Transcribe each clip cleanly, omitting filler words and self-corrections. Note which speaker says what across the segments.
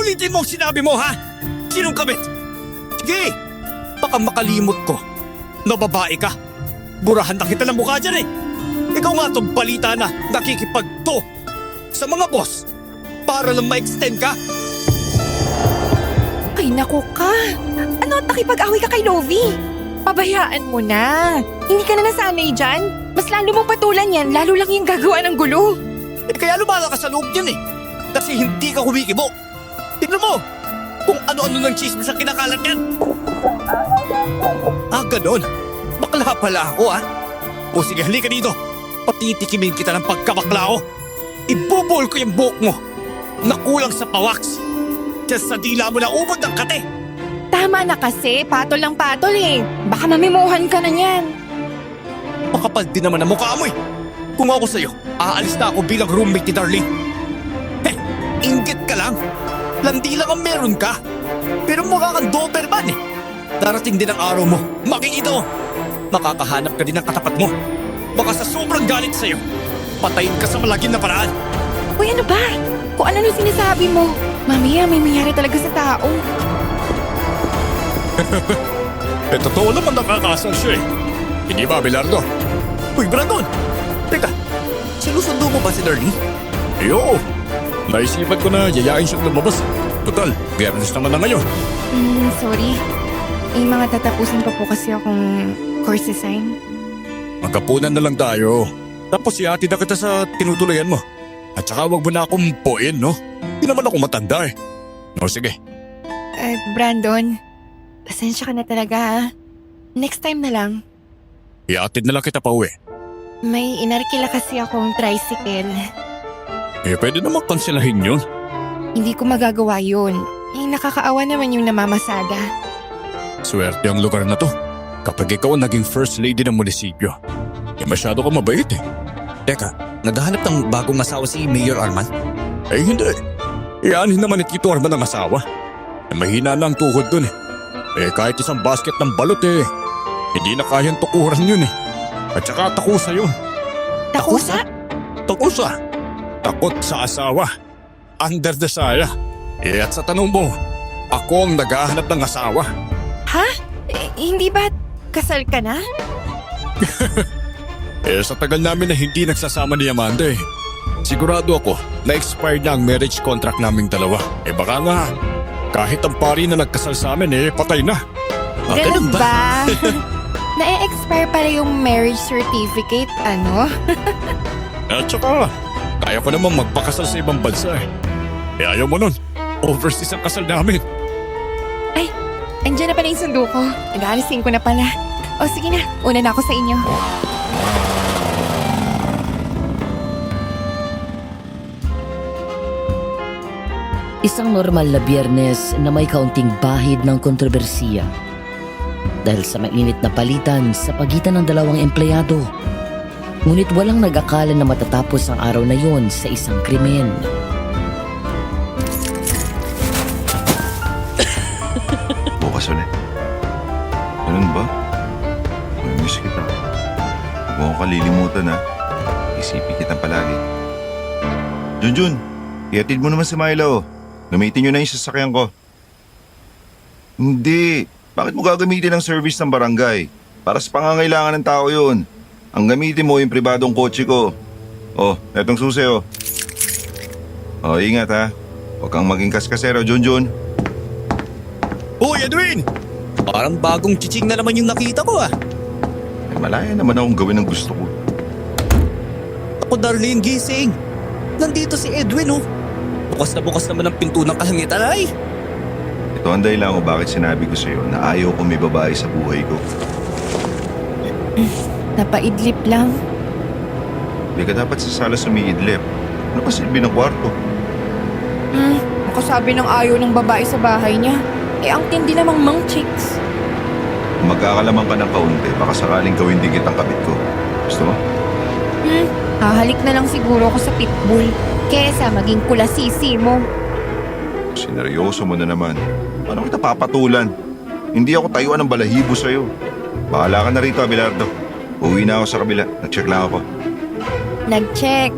Speaker 1: Ulitin mo ang sinabi mo, ha? Sinong kabit? Sige, baka makalimot ko na babae ka. Burahan na kita ng mukha dyan eh. Ikaw nga itong balita na nakikipagto sa mga boss para lang ma-extend ka.
Speaker 2: Ay naku ka! Ano, nakipag-away ka kay Lovie? Pabayaan mo na. Hindi ka na nasanay dyan. Mas lalo mong patulan yan, lalo lang yung gagawa ng gulo.
Speaker 1: Eh kaya lumala ka sa loob niyan eh. Kasi hindi ka kumikibo. Tignan mo kung ano-ano ng chismis ang kinakalat niyan. Ah, ganon. Bakla pala ako, ha? O sige, halika dito. Patitikimin kita ng pagkabakla ko. Ibubol ko yung buhok mo na kulang sa pawaks. Diyan sa dila mo na ubod ng kate.
Speaker 2: Tama na kasi, patol lang patol eh. Baka mamimuhan ka na niyan.
Speaker 1: Makapal din naman ang mukha mo eh. Kung ako sa'yo, aalis na ako bilang roommate ni Darlene. Heh, inggit ka lang. Landi lang ang meron ka. Pero mukha kang Doberman eh. Darating din ang araw mo. Makikita mo. Makakahanap ka din ng katapat mo. Baka sa sobrang galit sa'yo, patayin ka sa malagim na paraan.
Speaker 2: Uy, ano ba? Kung ano nung sinasabi mo, mamaya may mangyari talaga sa tao.
Speaker 1: Totoo naman nakakasal siya eh. Hindi ba, Abelardo? Uy, Brandon! Teka, sinusundo mo ba si Darlene? Oo. Naisipan ko na yayain siyang lumabas. Total, Biyernes naman na ngayon.
Speaker 2: Sorry. May mga tatapusin pa po kasi akong course design.
Speaker 1: Magkapunan na lang tayo. Tapos ihatid na kita sa tinutulayan mo. At saka wag mo na akong puin, no? Hindi naman ako matanda eh. No, sige.
Speaker 2: Brandon, pasensya ka na talaga ha. Next time na lang.
Speaker 1: Ihatid na lang kita pa uwi.
Speaker 2: May inarkila kasi akong tricycle.
Speaker 1: Eh, pwede naman kanselahin yun.
Speaker 2: Hindi ko magagawa yun. Nakakaawa naman yung namamasada.
Speaker 1: Swerte ang lugar na to. Kapag ikaw ang naging first lady ng munisipyo. Eh, masyado ka mabait eh. Teka, naghahanap ng bagong asawa si Mayor Arman? Eh, hindi. Iyanin naman ni Tito Arman ang asawa. Eh, mahina na ang tuhod dun eh. Eh, kahit isang basket ng balot eh. Hindi na kayang tukuran yun eh. At saka takusa yun.
Speaker 2: Takusa?
Speaker 1: Takusa. Takot sa asawa. Under the saya. Eh, at sa tanong mo, ako ang naghahanap ng asawa.
Speaker 2: Ha? Hindi ba kasal ka na?
Speaker 1: Eh, sa tagal namin na hindi nagsasama ni Amanda eh. Sigurado ako na expired na ang marriage contract naming dalawa. Eh baka nga, kahit ang pari na nagkasal sa amin eh, patay na. Ah,
Speaker 2: Ganun ba? Na-expire pala yung marriage certificate, ano?
Speaker 1: At saka, kaya ko namang magpakasal sa ibang bansa eh. Eh ayaw mo nun, overseas ang kasal namin.
Speaker 2: Ay, andyan na pala yung sundo ko. Nag-aalisin ko na pala. O sige na, una na ako sa inyo.
Speaker 3: Isang normal na Biyernes na may kaunting bahid ng kontrobersiya. Dahil sa mainit na palitan sa pagitan ng dalawang empleyado. Ngunit walang nag-akala na matatapos ang araw na yon sa isang krimen.
Speaker 4: Bukas ulit. Ganun ba? Miss kita. Huwag mo akong kalilimutan ha. Isipin kita palagi. Junjun, ihatid mo naman si Myla oh. Gamitin nyo na yung sasakyan ko. Hindi. Bakit mo gagamitin ang service ng barangay? Para sa pangangailangan ng tao yun. Ang gamitin mo yung pribadong kotse ko. Oh, etong susi oh. Oh, ingat ha. Huwag kang maging kaskasero, Junjun.
Speaker 1: Uy, Edwin! Parang bagong chiching na naman yung nakita ko ah.
Speaker 4: Eh, malaya naman akong gawin ang gusto ko.
Speaker 1: Ako, Darlene, gising. Nandito si Edwin oh. Bukas naman ang pinto ng kalangitan ay.
Speaker 4: Ito ang dahilan ko bakit sinabi ko sa'yo na ayaw ko may babae sa buhay ko.
Speaker 2: Napaidlip lang.
Speaker 4: Hindi ka dapat sasala sa umiidlip. Ano pa silbi ng kwarto?
Speaker 2: Makasabi ng ayaw ng babae sa bahay niya. Eh, ang tindi namang mang chicks.
Speaker 4: Kung magkakalaman ka ng kaunti, baka sakaling gawin din kitang kabit ko. Gusto mo?
Speaker 2: Hahalik na lang siguro ako sa pitbull. Kesa maging kulasisi mo.
Speaker 4: Sineryoso mo na naman. Paano kita papatulan? Hindi ako tayuan ng balahibo sa'yo. Bahala ka na rito, Abelardo. Uwi na ako sa kabila. Nag-check lang ako.
Speaker 2: Nag-check.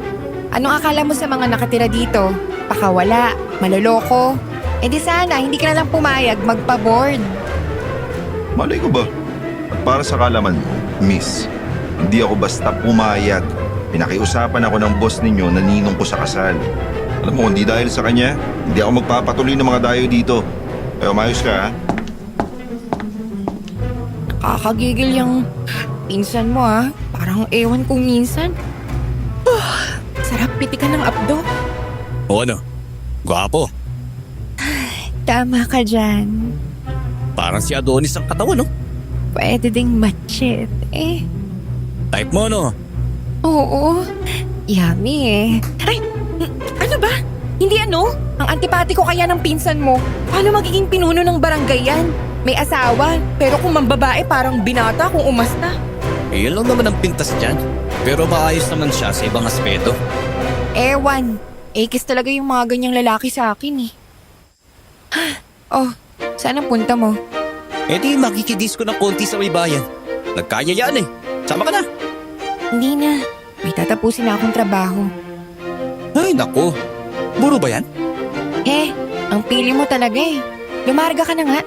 Speaker 2: Anong akala mo sa mga nakatira dito? Pakawala, maloloko. Eh di sana, hindi ka na lang pumayag magpa-board.
Speaker 4: Malay ko ba? At para sa kalaman mo, miss, hindi ako basta pumayag. Pinakiusapan ako ng boss ninyo na ninong ko sa kasal. Alam mo, hindi dahil sa kanya, hindi ako magpapatuloy ng mga dayo dito. Kaya umayos ka, ha?
Speaker 2: Nakakagigil yung pinsan mo ah. Parang ewan kong minsan. Sarap pitikan ng abdo.
Speaker 1: O ano? Gwapo.
Speaker 2: Tama ka dyan.
Speaker 1: Parang si Adonis ang katawan, no?
Speaker 2: Pwede ding machete eh.
Speaker 1: Type mo, no?
Speaker 2: Oo. Yummy eh. Ay, ano ba? Hindi ano? Ang antipati ko kaya ng pinsan mo. Paano magiging pinuno ng barangay yan? May asawa, pero kung mambabae parang binata kung umasta.
Speaker 1: Eh, yun lang naman ang pintas dyan. Pero maayos naman siya sa ibang aspeto.
Speaker 2: Ewan. Ekis talaga yung mga ganyang lalaki sa akin eh. Oh, saan ang punta mo?
Speaker 1: Eh di makikidis ko ng konti sa may bayan. Nagkaya yan eh. Sama ka na.
Speaker 2: Hindi na. May tatapusin na akong trabaho.
Speaker 1: Ay naku. Buro ba yan?
Speaker 2: Eh, ang pili mo talaga eh. Lumarga ka na nga.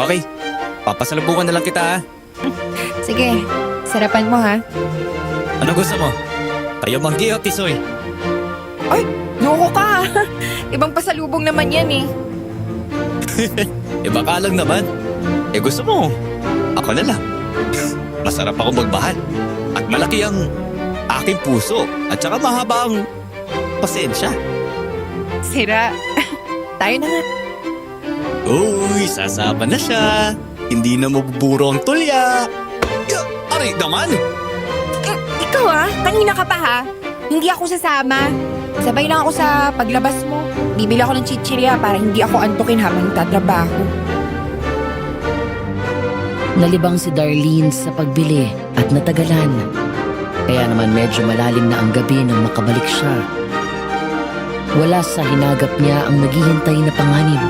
Speaker 1: Okay. Papasalubungan na lang kita ha.
Speaker 2: Sige, sarapan mo ha.
Speaker 1: Ano gusto mo? Tayo manggi o tisoy?
Speaker 2: Ay, loko ka ha. Ibang pasalubong naman yan eh.
Speaker 1: Eh baka lang naman. Eh gusto mo? Ako na lang. Masarap ako magmahal. At malaki ang aking puso. At saka mahaba ang pasensya.
Speaker 2: Sira. Tayo na nga.
Speaker 1: Uy, sasama na siya. Hindi na mabuburo ang tulya. Aray naman!
Speaker 2: Ikaw ha, kanina ka pa ha. Hindi ako sasama. Sabay lang ako sa paglabas mo. Bibili ako ng chichirya para hindi ako antukin habang tatrabaho.
Speaker 3: Nalibang si Darlene sa pagbili at natagalan. Kaya naman medyo malalim na ang gabi nang makabalik siya. Wala sa hinagap niya ang naghihintay na panganib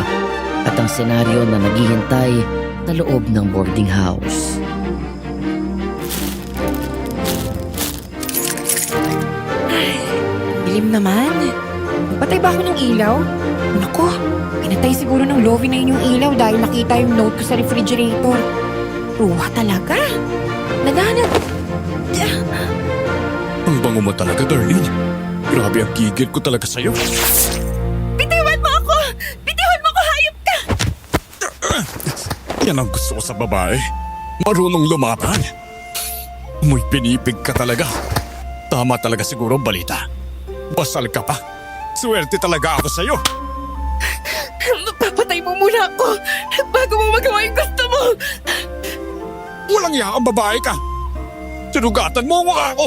Speaker 3: at ang senaryo na naghihintay sa loob ng boarding house.
Speaker 2: Dilim naman. Patay ba ako ng ilaw? Naku, pinatay siguro ng Lovie na yun yung ilaw dahil nakita yung note ko sa refrigerator. Ruha talaga. Naghanap.
Speaker 1: Ang bango mo talaga, Darlene. Grabe ang gigil ko talaga sa'yo.
Speaker 2: Bitiwan mo ako! Bitiwan mo ako, hayop ka!
Speaker 1: Yan ang gusto ko sa babae. Marunong lumaban. Muy pinipig ka talaga. Tama talaga siguro ang balita. Basal ka pa. Swerte talaga ako sa'yo.
Speaker 2: Papatay mo muna ako bago mo magawa yung gusto mo.
Speaker 1: Walang yaang babae ka. Sinugatan mo ang mukha ko.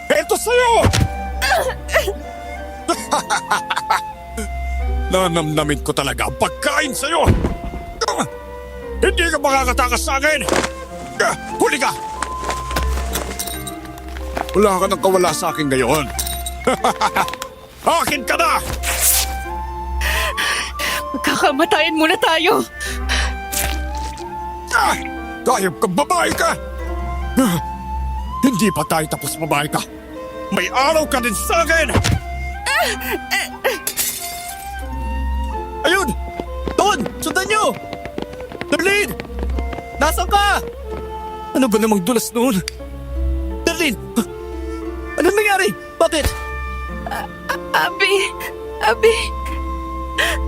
Speaker 1: Eto sa'yo! Nanamnamin ko talaga ang pagkain sa'yo. Hindi ka makakatakas sa akin. Huli ka! Wala ka nang kawala sa akin ngayon. Akin ka na!
Speaker 2: Magkakamatayan muna tayo.
Speaker 1: Kayop kang babae ka! Hindi pa tayo tapos babae ka. May araw ka din sa akin! Ayun! Doon! Sundan nyo! Darlene! Nasaan ka? Ano ba namang dulas noon? Darlene! Anong nangyari? Bakit?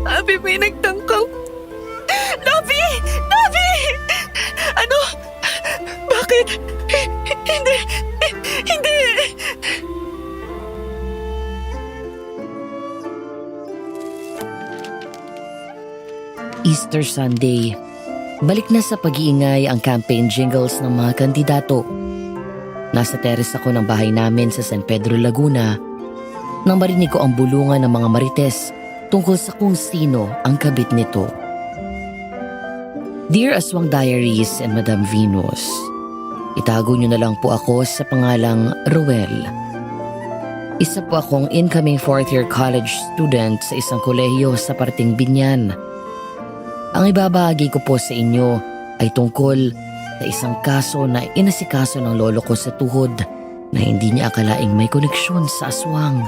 Speaker 2: Abi, may nagtangkaw. Lovie! Lovie! Ano? Bakit? Hindi.
Speaker 3: Easter Sunday. Balik na sa pag-iingay ang campaign jingles ng mga kandidato. Nasa teres ako ng bahay namin sa San Pedro, Laguna nang marinig ko ang bulungan ng mga marites tungkol sa kung sino ang kabit nito. Dear Aswang Diaries and Madam Venus, itago niyo na lang po ako sa pangalang Roel. Isa po akong incoming 4th year college student sa isang kolehiyo sa parting Binyan. Ang ibabahagi ko po sa inyo ay tungkol sa isang kaso na inasikaso ng lolo ko sa tuhod na hindi niya akalaing may koneksyon sa aswang.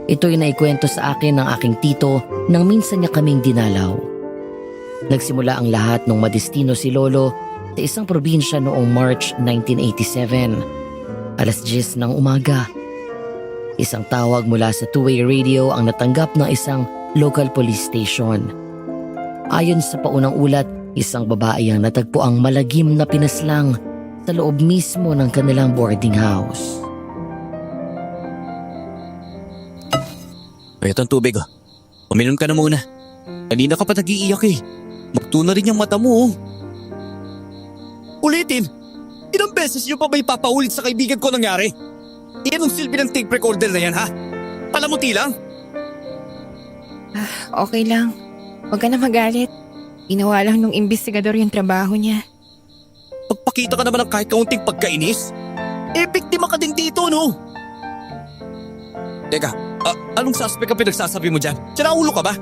Speaker 3: Ito'y naikwento sa akin ng aking tito nang minsan niya kaming dinalaw. Nagsimula ang lahat nung madestino si Lolo sa isang probinsya noong March 1987. Alas 10 ng umaga. Isang tawag mula sa two-way radio ang natanggap ng isang local police station. Ayon sa paunang ulat, isang babae ang natagpuang malagim na pinaslang sa loob mismo ng kanilang boarding house.
Speaker 1: Payat ang tubig oh. Uminom ka na muna. Kanina ka pa nag-iiyak eh. Magtuna rin yung mata mo oh. Ulitin! Ilang beses nyo pa ba ipapaulit sa kaibigan ko nangyari? Iyan ang silbi ng tape recorder na yan ha? Palamuti lang?
Speaker 2: Okay lang. Huwag ka na magalit. Ginawa lang nung investigador yung trabaho niya.
Speaker 1: Pagpakita ka naman ng kahit kaunting pagkainis. Biktima ka din dito no? Teka, anong suspect ang pinagsasabi mo dyan? Sinaulo ka ba?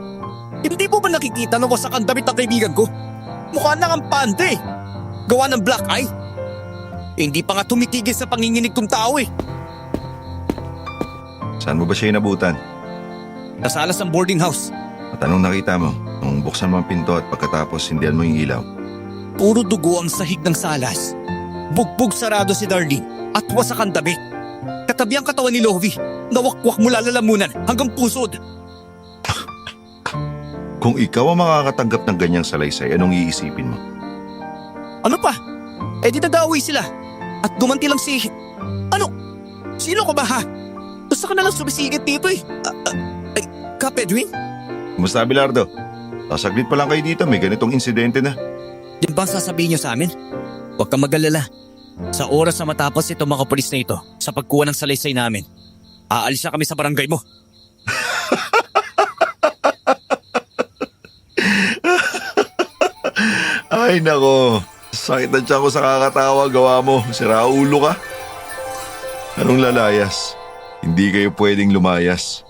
Speaker 1: Hindi mo ba nakikita na wasak ang damit ng kaibigan ko? Mukha na ang pante. Gawa ng black eye. Hindi pa nga tumitigil sa panginginig kong tao eh.
Speaker 4: Saan mo ba siya inabutan?
Speaker 1: Nasa alas ng boarding house.
Speaker 4: At anong nakita mo? Nung buksan mo ang pinto at pagkatapos hindihan mo yung ilaw.
Speaker 1: Puro dugo ang sahig ng salas. Bugbog sarado si Darlene at wasak ang damit. Katabi ang katawan ni Lovie. Nawakwak mula lalamunan hanggang pusod.
Speaker 4: Kung ikaw ang makakatanggap ng ganyang salaysay, anong iisipin mo?
Speaker 1: Ano pa? Di nadaway sila. At gumanti lang si... Ano? Sino ka ba ha? Gusto ka nalang sumisigit dito eh. Kap Edwin?
Speaker 4: Kumusta, Abelardo? Sasaglit pa lang kayo dito, may ganitong insidente na.
Speaker 1: Yan ba ang sasabihin niyo sa amin? Huwag kang mag-alala. Sa oras na matapos itong mga polis na ito sa pagkuha ng salaysay namin, aalis na kami sa barangay mo.
Speaker 4: Ay nako, sakit na tiyan ko sa kakatawa, gawa mo. Siraulo ka. Anong lalayas? Hindi kayo pwedeng lumayas.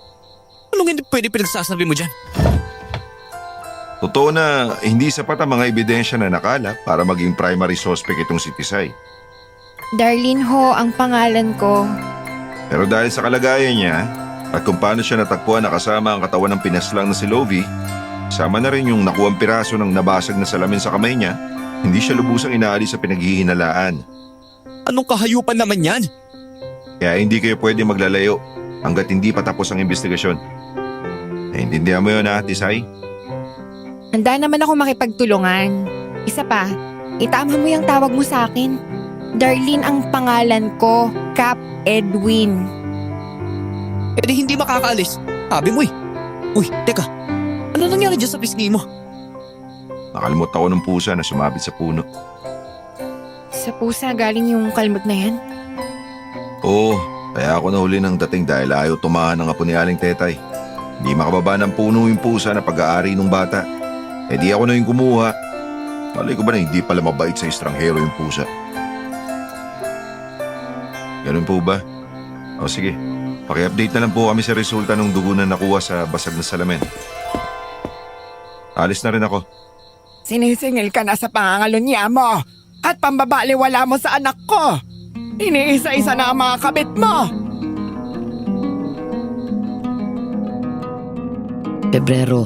Speaker 1: Anong hindi pwede pinagsasabi mo dyan?
Speaker 4: Totoo na hindi sapat ang mga ebidensya na nakalap para maging primary suspect itong si Tisay.
Speaker 2: Darlene ho ang pangalan ko.
Speaker 4: Pero dahil sa kalagayan niya at kung paano siya natagpuan na kasama ang katawan ng pinaslang na si Lovie, sama na rin yung nakuwang piraso ng nabasag na salamin sa kamay niya, hindi siya lubusang inaalis sa pinaghihinalaan.
Speaker 1: Anong kahayupan naman yan?
Speaker 4: Kaya hindi kayo pwede maglalayo hanggat hindi pa tapos ang investigasyon. Naintindihan mo yun ha, Tisay?
Speaker 2: Handa naman ako makipagtulungan. Isa pa, itama mo yung tawag mo sa akin. Darlene ang pangalan ko, Kap Edwin.
Speaker 1: Di hindi makakaalis. Sabi mo eh. Uy, teka. Ano nangyari dyan sa pisngi mo?
Speaker 4: Nakalimot ako ng pusa na sumabit sa puno.
Speaker 2: Sa pusa galing yung kalmot na yan?
Speaker 4: Oo, kaya ako nahuli ng dating dahil ayaw tumahan ng apo ni Aling Tetay. Hindi makababa ng puno yung pusa na pag-aari ng bata. Di ako na yung kumuha. Malay ko ba na hindi pala mabait sa estranghero yung pusa? Ganun po ba? O sige, paki-update na lang po kami sa resulta ng dugo na nakuha sa basag na salamin. Alis na rin ako.
Speaker 5: Sinisingil ka na sa pangangalunya mo at pambabaliwala mo sa anak ko. Iniisa-isa na ang mga kabit mo.
Speaker 3: Pebrero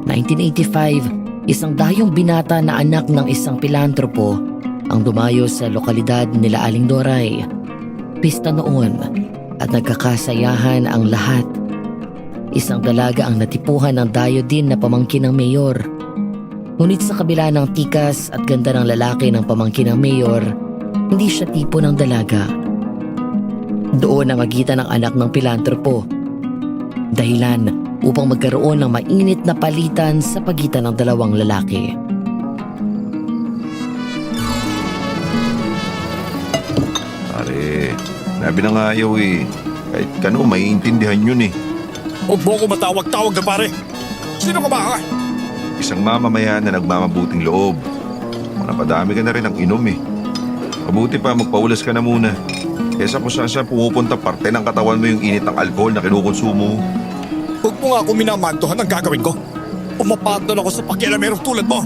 Speaker 3: 1985, isang dayong binata na anak ng isang pilantropo ang dumayo sa lokalidad nila Aling Doray. Pista noon at nagkakasayahan ang lahat. Isang dalaga ang natipuhan ng dayo din na pamangkin ng mayor. Ngunit sa kabila ng tikas at ganda ng lalaki ng pamangkin ng mayor, hindi siya tipo ng dalaga. Doon namagitan ang anak ng pilantropo. Dahilan upang magkaroon ng mainit na palitan sa pagitan ng dalawang lalaki.
Speaker 4: Pare, nabi na nga ayaw eh. Kahit kano, maiintindihan yun eh.
Speaker 1: Huwag mo ako matawag-tawag na pare. Sino ka ba ha?
Speaker 4: Isang mamamayan na nagmamabuting loob. Napadami ka na rin ang inom eh. Mabuti pa magpaulas ka na muna. Kesa kung saan saan pumupunta parte ng katawan mo yung init ng alcohol na kinukonsumo.
Speaker 1: Huwag mo nga ako minamantohan ang gagawin ko. Pumapatol ako sa pakialamerong tulad mo.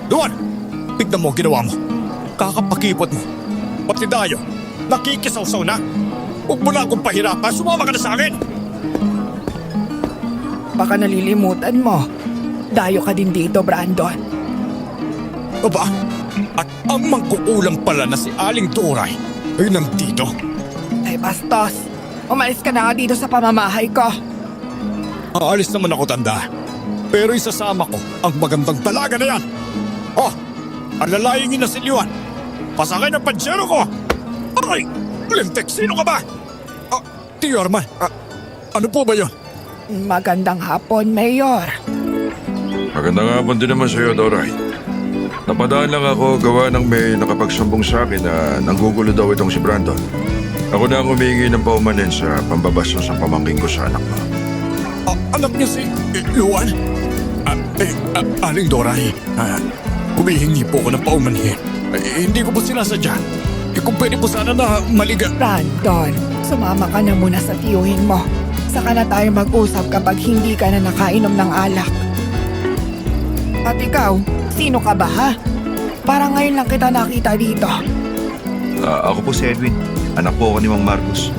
Speaker 1: Duwan, tignan mo ang ginawa mo. Kakapakipot mo. Pati dayo, nakikisaw-saw na. Huwag mo na akong pahirapan, sumama ka na sa akin.
Speaker 5: baka nalilimutan mo. Dayo ka din dito, Brandon.
Speaker 1: Aba, at ang mangkukulam pala na si Aling Turay ay nandito.
Speaker 5: Ay, bastos. Umalis ka na nga dito sa pamamahay ko.
Speaker 1: Aalis naman ako, tanda. Pero isasama ko ang magandang dalaga na yan. Oh, alalayingin na si Liwan. Pasakay ng pansero ko. Aray, Lintek, sino ka ba? Tio Arman, ano po ba yun?
Speaker 5: Magandang hapon, Mayor.
Speaker 6: Magandang hapon din naman sa'yo, Doray. Napadaan lang ako gawa ng may nakapagsumbong sa akin na nanggugulo daw itong si Brandon. Ako na ang humingi ng paumanin sa pambabastos ng pamangking ko sa anak mo.
Speaker 1: Anak niya si Luan? Aling Doray, humihingi po ko ng paumanhin. Hindi ko po sinasadya. Kung pwede po sana na maliga.
Speaker 5: Brandon, sumama ka na muna sa tiyuhin mo. Saka na tayo mag-usap kapag hindi ka na nakainom ng alak. At ikaw, sino ka ba ha? Parang ngayon lang kita nakita dito.
Speaker 4: Ako po si Edwin. Anak po ako ni Mang Marcos.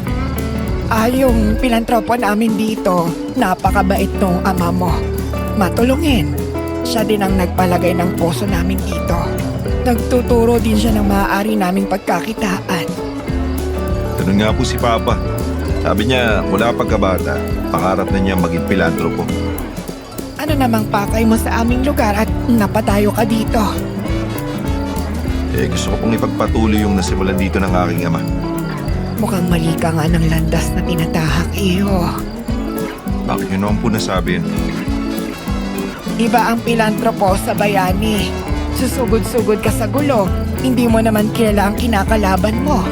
Speaker 5: Yung pilantropo namin dito, napakabait nung ama mo. Matulungin. Siya din ang nagpalagay ng poso namin dito. Nagtuturo din siya ng maaari naming pagkakitaan.
Speaker 4: Ganun nga po si Papa. Sabi niya, mula pagkabata, pangarap na niya maging pilantropo.
Speaker 5: Ano namang pakay mo sa aming lugar at napatayo ka dito?
Speaker 4: Gusto ko pong ipagpatuloy yung nasimulan dito ng aking ama.
Speaker 5: Mukhang mali ka nga ng landas na tinatahak, iyo.
Speaker 4: Bakit niyo naman po nasabi yun?
Speaker 5: Iba ang pilantropo sa bayani. Susugod-sugod ka sa gulo. Hindi mo naman kilala ang kinakalaban mo.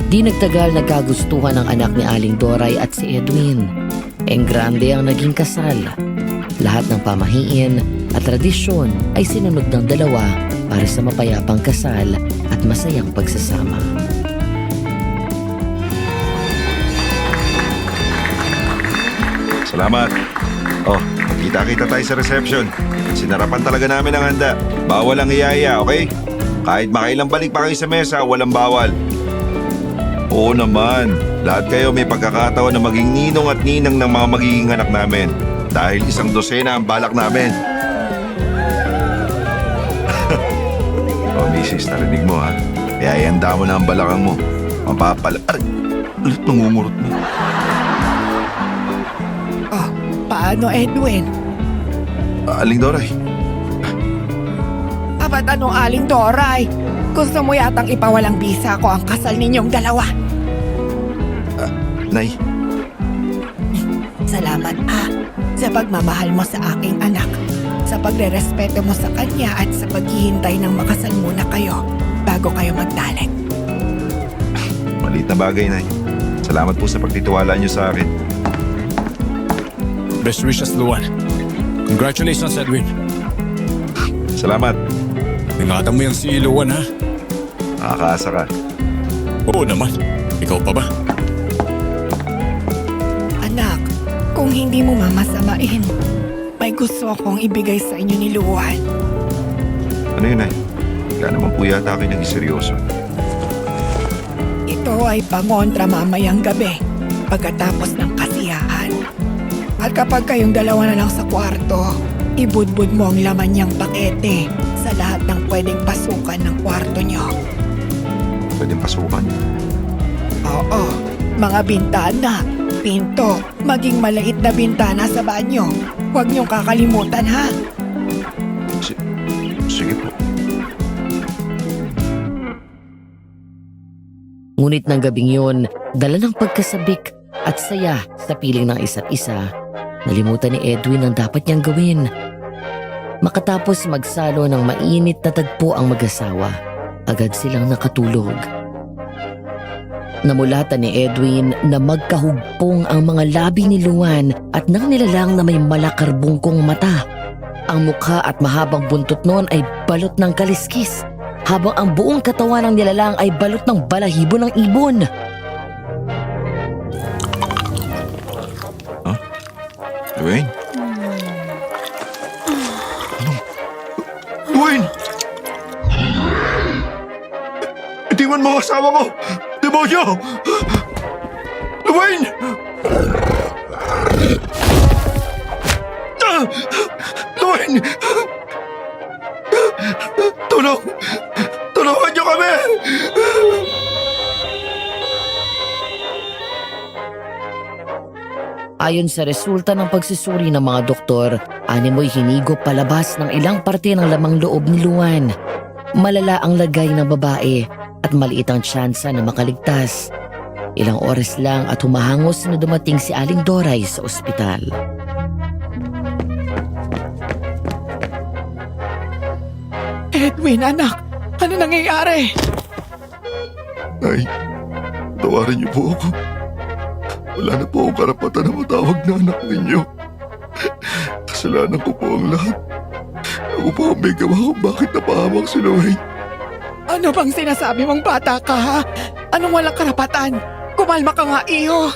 Speaker 3: Di nagtagal nagkagustuhan ng anak ni Aling Doray at si Edwin. Enggrande ang naging kasal. Lahat ng pamahiin at tradisyon ay sinunod ng dalawa para sa mapayapang kasal at masayang pagsasama.
Speaker 4: Salamat. Oh, kita-kita tayo sa reception. Sinarapan talaga namin ang handa. Bawal ang iyaya, okay? Kahit makailang balik pa kayo sa mesa, walang bawal. Oo naman. Lahat kayo may pagkakataon na maging ninong at ninang ng mga magiging anak namin. Dahil 1 dosena ang balak namin. Oh, misis, narinig mo ha. Kaya ihanda mo na ang balakang mo. Mapapala... Aray! Ulit nangungurot mo.
Speaker 5: Paano, Edwin?
Speaker 4: Aling Doray.
Speaker 5: Ba't anong Aling Doray? Gusto mo yatang ipawalang bisa ko ang kasal ninyong dalawa.
Speaker 4: Nay,
Speaker 5: Salamat sa pagmamahal mo sa aking anak, sa pagrerespeto mo sa kanya at sa paghihintay ng makasal muna kayo bago kayo magtalik.
Speaker 4: maliit na bagay, Nay. Salamat po sa pagtitiwala niyo sa akin.
Speaker 1: Best wishes, Luan. Congratulations, Edwin.
Speaker 4: Salamat.
Speaker 1: Ingatan mo yan si Luan, ha?
Speaker 4: Nakakaasa ka.
Speaker 1: Oo naman. Ikaw pa ba?
Speaker 5: Anak, kung hindi mo mamasamain, may gusto akong ibigay sa inyo ni Luan.
Speaker 4: Ano yun, Nay? Kaya naman po yata kayo naging seryoso.
Speaker 5: Ito ay pangontra mamayang gabi pagkatapos ng kasiyahan. At kapag kayong dalawa na lang sa kwarto, ibudbud mo ang laman niyang pakete sa lahat ng pwedeng pasukan ng kwarto niyo.
Speaker 4: Pwedeng pasukan.
Speaker 5: Oo, mga bintana, pinto, maging maliit na bintana sa banyo. Huwag niyong kakalimutan ha.
Speaker 4: Sige po.
Speaker 3: Ngunit ng gabing yun, dala ng pagkasabik at saya sa piling ng isa't isa, nalimutan ni Edwin ang dapat niyang gawin. Makatapos magsalo ng mainit na tagpo ang mag-asawa, agad silang nakatulog. Namulatan ni Edwin na magkahugpong ang mga labi ni Luan at nang nilalang na may malakarbungkong mata. Ang mukha at mahabang buntot noon ay balot ng kaliskis, habang ang buong katawan ng nilalang ay balot ng balahibo ng ibon.
Speaker 4: Dwayne? Dwayne! Itiwan mo ang asawa ko! Demonyo!
Speaker 6: Dwayne! Dwayne! Tulungan niyo kami!
Speaker 3: Ayon sa resulta ng pagsusuri ng mga doktor, animoy hinigop palabas ng ilang parte ng lamang loob ni Luan. Malala ang lagay ng babae at maliit ang tsansa na makaligtas. Ilang oras lang at humahangos na dumating si Aling Doray sa ospital.
Speaker 5: Edwin, anak, ano nangyayari?
Speaker 6: Nay, tawarin niyo po ako. Wala na po akong karapatan na matawag na anak ninyo. Kasalanan ko po ang lahat. Ako po ang may gawa kung bakit napahamak si Luan.
Speaker 5: Ano bang sinasabi mong bata ka, ha? Anong walang karapatan? Kumalma ka nga, iyo.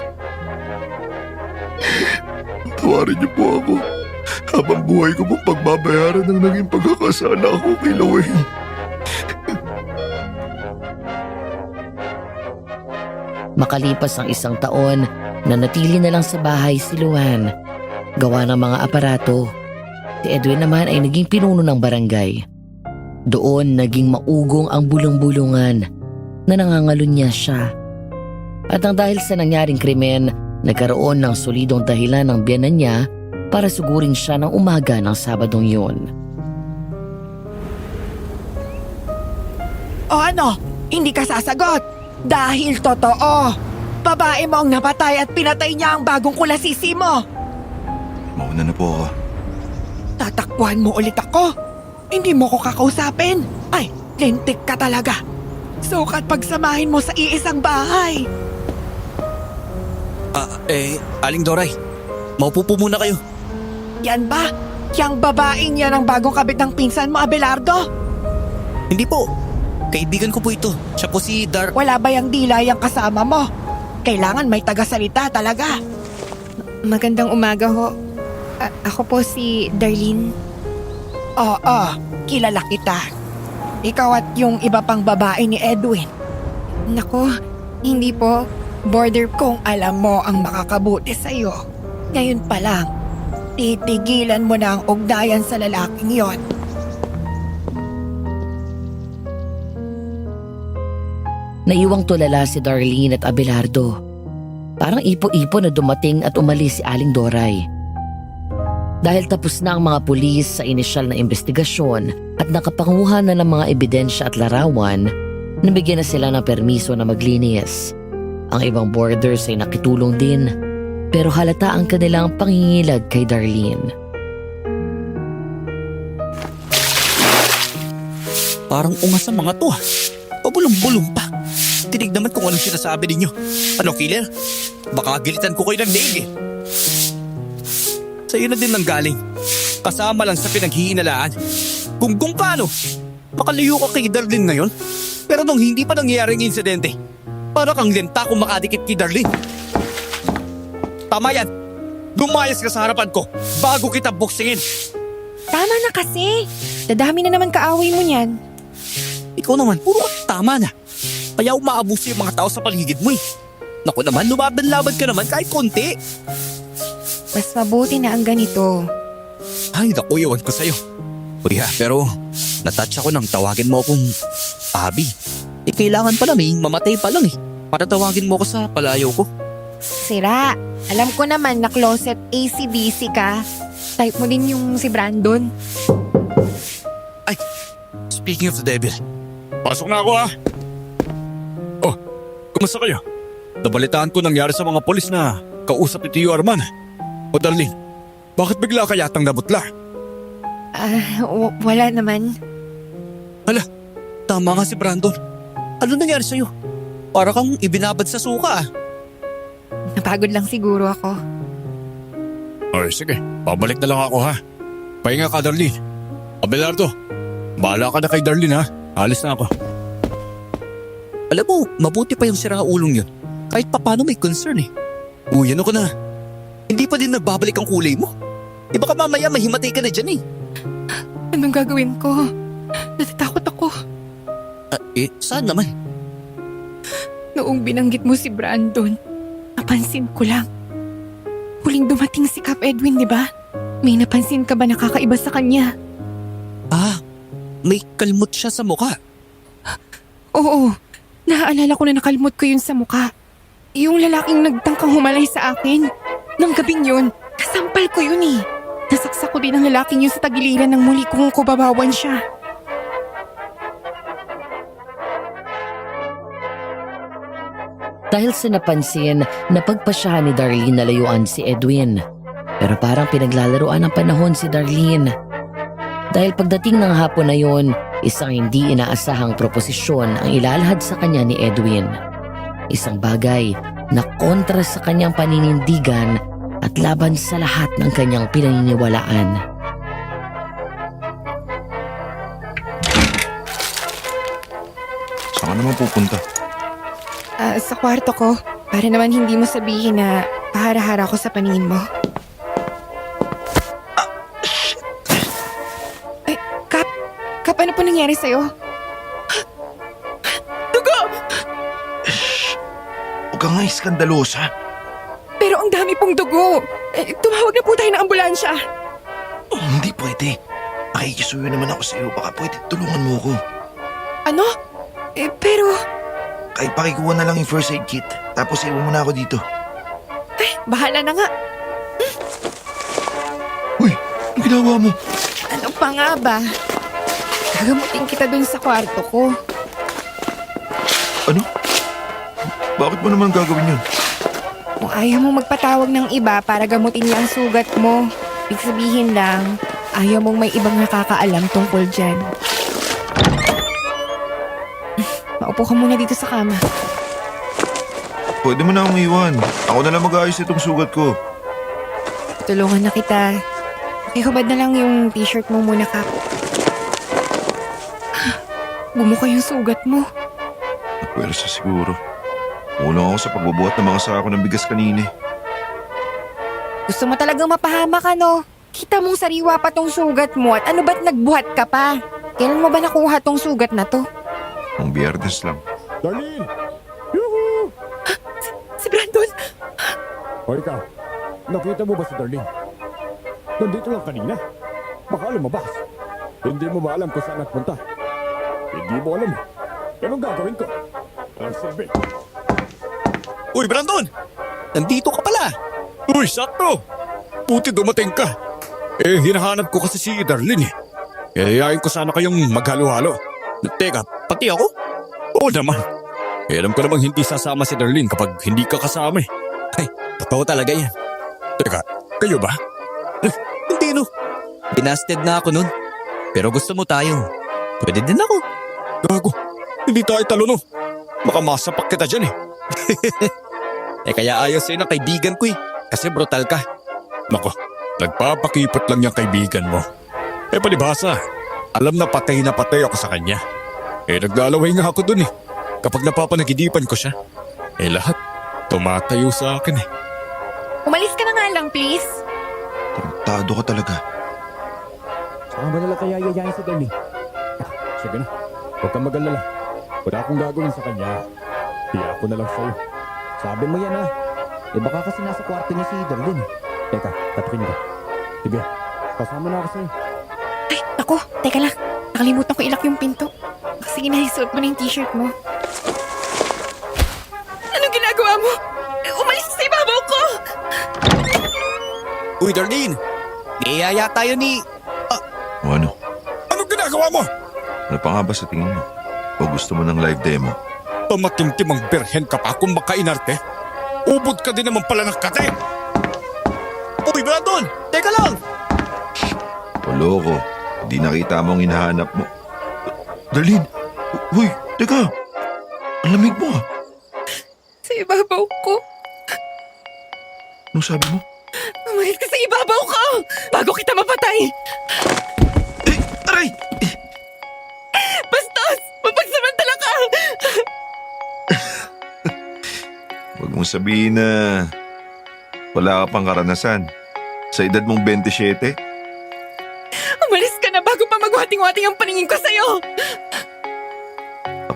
Speaker 6: Tawarin niyo po ako. Habang buhay ko pong pagbabayaran ng naging pagkakasala ko kay Luan.
Speaker 3: Makalipas ang 1 taon, nanatili na lang sa bahay si Luan. Gawa ng mga aparato. Si Edwin naman ay naging pinuno ng barangay. Doon naging maugong ang bulong-bulungan na nangangalunya siya. At nang dahil sa nangyaring krimen, nagkaroon ng solidong dahilan ng biyanan niya para sugurin siya ng umaga ng Sabadong yun.
Speaker 5: O ano? Hindi ka sasagot? Dahil totoo. Babae mo ang napatay at pinatay niya ang bagong kulasisi mo.
Speaker 4: Mauna na po ako.
Speaker 5: Tatakbuhan mo ulit ako. Hindi mo ko kakausapin. Ay, lintik ka talaga. Sukat pagsamahin mo sa iisang bahay.
Speaker 1: Aling Doray, maupo po muna kayo.
Speaker 5: Yan ba? Yang babaeng yan ang bagong kabit ng pinsan mo, Abelardo?
Speaker 1: Hindi po. Kaibigan ko po ito. Siya po si
Speaker 5: Wala ba yung dila yung kasama mo? Kailangan may tagasalita talaga.
Speaker 2: Magandang umaga ho. Ako po si Darlene.
Speaker 5: Oo, kilala kita. Ikaw at yung iba pang babae ni Edwin.
Speaker 2: Nako, hindi po. Border
Speaker 5: Kung alam mo ang makakabuti sa'yo, ngayon pa lang, titigilan mo na ang ugnayan sa lalaking yon.
Speaker 3: Naiwang tulala si Darlene at Abelardo. Parang ipo-ipo na dumating at umalis si Aling Doray. Dahil tapos na ang mga pulis sa inisyal na investigasyon at nakapanguha na ng mga ebidensya at larawan, nabigyan na sila ng permiso na maglinis. Ang ibang boarders ay nakitulong din, pero halata ang kanilang pangingilag kay Darlene.
Speaker 1: Parang ungas ang mga to. Pabulong-bulong pa. Tinig naman kung anong sinasabi ninyo. Ano, killer? Baka gilitan ko kayo ng leeg eh. Sa'yo na din nanggaling. Kasama lang sa pinaghihinalaan. Kung paano, makalayo ka kay Darlene ngayon. Pero nung hindi pa nangyayaring insidente, para kang lenta kung makadikit kay Darlene. Tama yan. Lumayas ka sa harapan ko bago kita boksingin.
Speaker 2: Tama na kasi. Dadami na naman kaaway mo niyan.
Speaker 1: Ikaw naman, puro tama na. Kaya umaabuso yung mga tao sa paligid mo eh. Naku naman, lumaban-laban ka naman kahit konti.
Speaker 2: Mas mabuti na ang ganito.
Speaker 1: Ay, naku, iwan ko sa'yo. Kuya, pero natouch ako nang tawagin mo akong Abby. Kailangan pala may mamatay pa lang eh. Para tawagin mo ko sa palayo ko.
Speaker 2: Sira. Alam ko naman na closet AC/DC ka. Type mo din yung si Brandon.
Speaker 1: Ay, speaking of the devil. Pasok na ako ha. Oh, kumusta kayo? Nabalitaan ko nangyari sa mga polis na kausap ni Tio Arman. O Darlene, bakit bigla ka yatang nabutla?
Speaker 2: Wala naman.
Speaker 1: Hala, tama nga si Brandon. Ano nangyari sa'yo? Para kang ibinabad sa suka ah.
Speaker 2: Napagod lang siguro ako.
Speaker 1: Ay, sige. Babalik na lang ako ha. Pahinga ka, Darlene. Abelardo, bahala ka na kay Darlene ha. Alis na ako. Alam mo, mabuti pa yung siraulong yun. Kahit papano may concern eh. Uy, ano ko na? Hindi pa din nagbabalik ang kulay mo. Eh baka mamaya mahimatay ka na dyan eh.
Speaker 2: Anong gagawin ko? Natatakot ako.
Speaker 1: Saan naman?
Speaker 2: Noong binanggit mo si Brandon, napansin ko lang. Huling dumating si Cap Edwin, di ba? May napansin ka ba nakakaiba sa kanya?
Speaker 1: Ah, may kalmot siya sa mukha.
Speaker 2: Oo, naaalala ko na nakalmot ko yun sa mukha. Yung lalaking nagtangkang humalay sa akin. Nang gabing yun, kasampal ko yun eh. Nasaksak ko din ang lalaking yun sa tagiliran ng muli kung kubabawan siya.
Speaker 3: Dahil sa napansin, napagpasyahan ni Darlene na layuan si Edwin. Pero parang pinaglalaroan ng panahon si Darlene. Dahil pagdating ng hapon na yon, isang hindi inaasahang proposisyon ang ilalahad sa kanya ni Edwin. Isang bagay na kontra sa kanyang paninindigan at laban sa lahat ng kanyang pinaniniwalaan.
Speaker 4: Saan ka naman pupunta?
Speaker 2: Sa kwarto ko, para naman hindi mo sabihin na pahara-hara ko sa paningin mo. Ay, Kap, ano po nangyari sa'yo? Dugo!
Speaker 4: Huwag ka nga iskandalosa.
Speaker 2: Pero ang dami pong dugo. Tumawag na po tayo ng ambulansya.
Speaker 4: Oh, hindi pwede. Makikisuyo naman ako sa'yo. Baka pwede tulungan mo ko.
Speaker 2: Ano? Pero...
Speaker 4: Kahit pakikuha na lang yung first aid kit. Tapos iwan mo na ako dito.
Speaker 2: bahala na nga.
Speaker 4: Uy, ang ginawa mo?
Speaker 2: Ano pa nga ba? Gagamutin kita dun sa kwarto ko.
Speaker 4: Ano? Bakit mo naman gagawin yun?
Speaker 2: Kung ayaw mo magpatawag ng iba para gamutin niya ang sugat mo, ibig sabihin lang, ayaw mong may ibang nakakaalam tungkol dyan. Maupo ka muna dito sa kama.
Speaker 4: Pwede mo na akong iwan. Ako na lang mag-aayos itong sugat ko.
Speaker 2: Tulungan na kita. Pakihubad na lang yung t-shirt mo muna, Kap. Bumuka yung sugat mo.
Speaker 4: Napwersa siguro. Kulang ako sa pagbubuhat ng mga sako ng bigas kanina.
Speaker 2: Gusto mo talagang mapahamak ka, no? Kita mong sariwa pa tong sugat mo at ano ba't nagbuhat ka pa? Kailan mo ba nakuha tong sugat na to?
Speaker 4: Ang Biyernes lang.
Speaker 7: Darlene! Yuhu!
Speaker 2: Si Brandon!
Speaker 7: O ikaw, nakita mo ba si Darlene? Nandito lang kanina. Baka lumabas. Hindi mo ba alam kung saan nagpunta? Hindi mo alam. Anong gagawin ko? Ang silbi.
Speaker 1: Uy, Brandon! Nandito ka pala! Uy, sakto! Buti dumating ka. Hinahanap ko kasi si Darlene eh. Yayain ko sana kayong maghalo-halo. Teka, pati ako? Oo naman. Alam ko namang hindi sasama si Darlene kapag hindi ka kasama eh. Ay, totoo talaga yan. Teka, kayo ba? Hindi no. Binasted na ako nun. Pero gusto mo tayo. Pwede din ako. Gago, hindi tayo talo no. Baka masapak kita dyan eh. Kaya ayaw sa'yo ng kaibigan ko eh. Kasi brutal ka. Nako, nagpapakipot lang yung kaibigan mo. Palibhasa, alam na patay ako sa kanya. Naglalaway nga ako dun eh. Kapag napapanagidipan ko siya, lahat tumatayo sa akin eh.
Speaker 2: Umalis ka na nga lang, please.
Speaker 4: Tarantado ka talaga.
Speaker 7: Saan ba nila kaya yayain si Darlene? Sige na, huwag kang mag-alala. Wala akong gagawin sa kanya. Hiya ko na lang sa'yo. Sabi mo yan ah. Baka kasi nasa kwarto niya si Darlene. Teka, tatukin ka. Sige, kasama na ako sa'yo.
Speaker 2: Ay, ako, teka lang. Nakalimutan ko ilak yung pinto. Sige na, isuot mo na yung t-shirt mo. Anong ginagawa mo? Umalis ka sa ibabaw ko!
Speaker 1: Uy, Darlene! Niyaya tayo ni...
Speaker 4: O ano?
Speaker 1: Anong ginagawa mo?
Speaker 4: Ano pa nga ba sa tingin mo? O gusto mo ng live demo?
Speaker 1: Tumatimtimang berhen ka pa kung makainarte. Ubod ka din naman pala ng kate. Uy, Brandon! Teka lang!
Speaker 4: O loko, hindi nakita mo ang hinahanap mo. Darlene! Uy, teka! Ang lamig mo ah!
Speaker 2: Sa ibabaw ko.
Speaker 4: Anong sabi mo?
Speaker 2: Umalis ka sa ibabaw ko! Bago kita mapatay!
Speaker 4: Aray!
Speaker 2: Bastos! Mapagsamantala ka!
Speaker 4: Huwag mong sabihin na wala ka pang karanasan. Sa edad mong 27,
Speaker 2: Umalis ka na bago pa magwating-wating ang paningin ko sa'yo!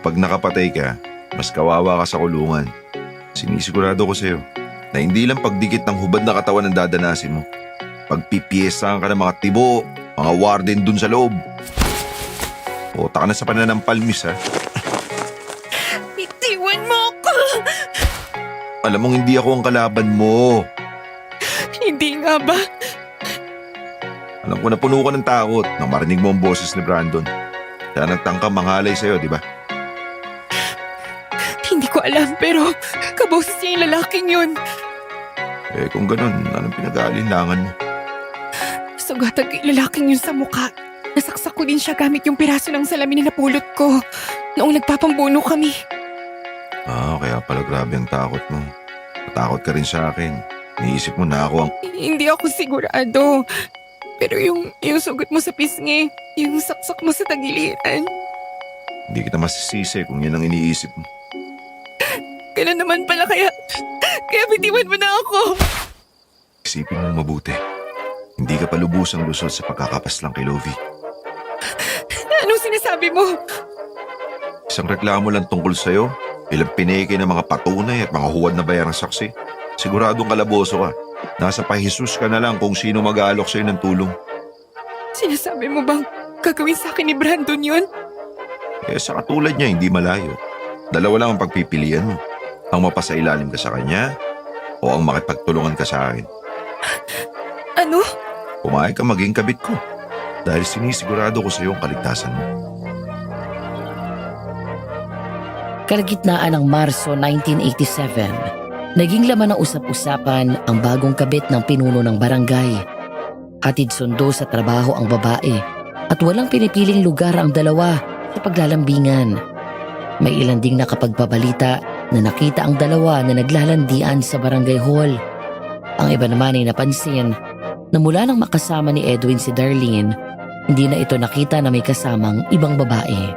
Speaker 4: kapag nakapatay ka, mas kawawa ka sa kulungan. Sinisigurado ko sa'yo. Na hindi lang pagdikit ng hubad na katawan ang dadanasin mo. Pagpipiyesa ka ng mga tibo, mga warden dun sa loob. Puta ka na sa pananampal, miss, ha?
Speaker 2: Bitiwan mo ako!
Speaker 4: Alam mong hindi ako ang kalaban mo.
Speaker 2: Hindi nga ba?
Speaker 4: Alam ko na puno ka ng takot nang marinig mo ang boses ni Brandon. Kaya nagtangka manghalay sa'yo, di ba?
Speaker 2: Hindi ko alam pero kaboses niya yung lalaking yun.
Speaker 4: Eh kung ganun, anong pinag-aalinlangan mo?
Speaker 2: Sugatan ko yung lalaking yun sa mukha. Nasaksak ko din siya gamit yung piraso ng salamin na napulot ko noong nagpapambuno kami.
Speaker 4: Kaya pala grabe ang takot mo. Natakot ka rin sa akin. Niisip mo na ako ang...
Speaker 2: Hindi ako sigurado. Pero yung sugat mo sa pisngi, yung saksak mo sa tagiliran,
Speaker 4: Hindi kita masisisi kung yan ang iniisip mo.
Speaker 2: kailan naman pala kaya bitiwan mo na ako.
Speaker 4: Isipin mo mabuti. Hindi ka pa lubusang lusot sa pagkakapaslang kay Lovie.
Speaker 2: Anong sinasabi mo?
Speaker 4: Isang reklamo lang tungkol sa'yo, ilang pineke ng mga patunay at mga huwad na bayarang saksi. Siguradong kalaboso ka. Nasa pahisus ka na lang kung sino mag-aalok sa'yo ng tulong.
Speaker 2: Sinasabi mo bang gagawin sa akin ni Brandon yun?
Speaker 4: Eh sa katulad niya, hindi malayo. Dalawa lang ang pagpipilian mo. Ang mapasailalim ka sa kanya o ang makipagtulungan ka sa akin.
Speaker 2: Ano?
Speaker 4: Pumayag ka maging kabit ko dahil sinisigurado ko sa iyo ang kaligtasan mo.
Speaker 3: Kalagitnaan ng Marso 1987, naging laman ng usap-usapan ang bagong kabit ng pinuno ng barangay. Hatid sundo sa trabaho ang babae at walang pinipiling lugar ang dalawa sa paglalambingan. May ilan ding nakapagbabalita na nakita ang dalawa na naglalandian sa barangay hall. Ang iba naman ay napansin na mula nang makasama ni Edwin si Darlene, hindi na ito nakita na may kasamang ibang babae.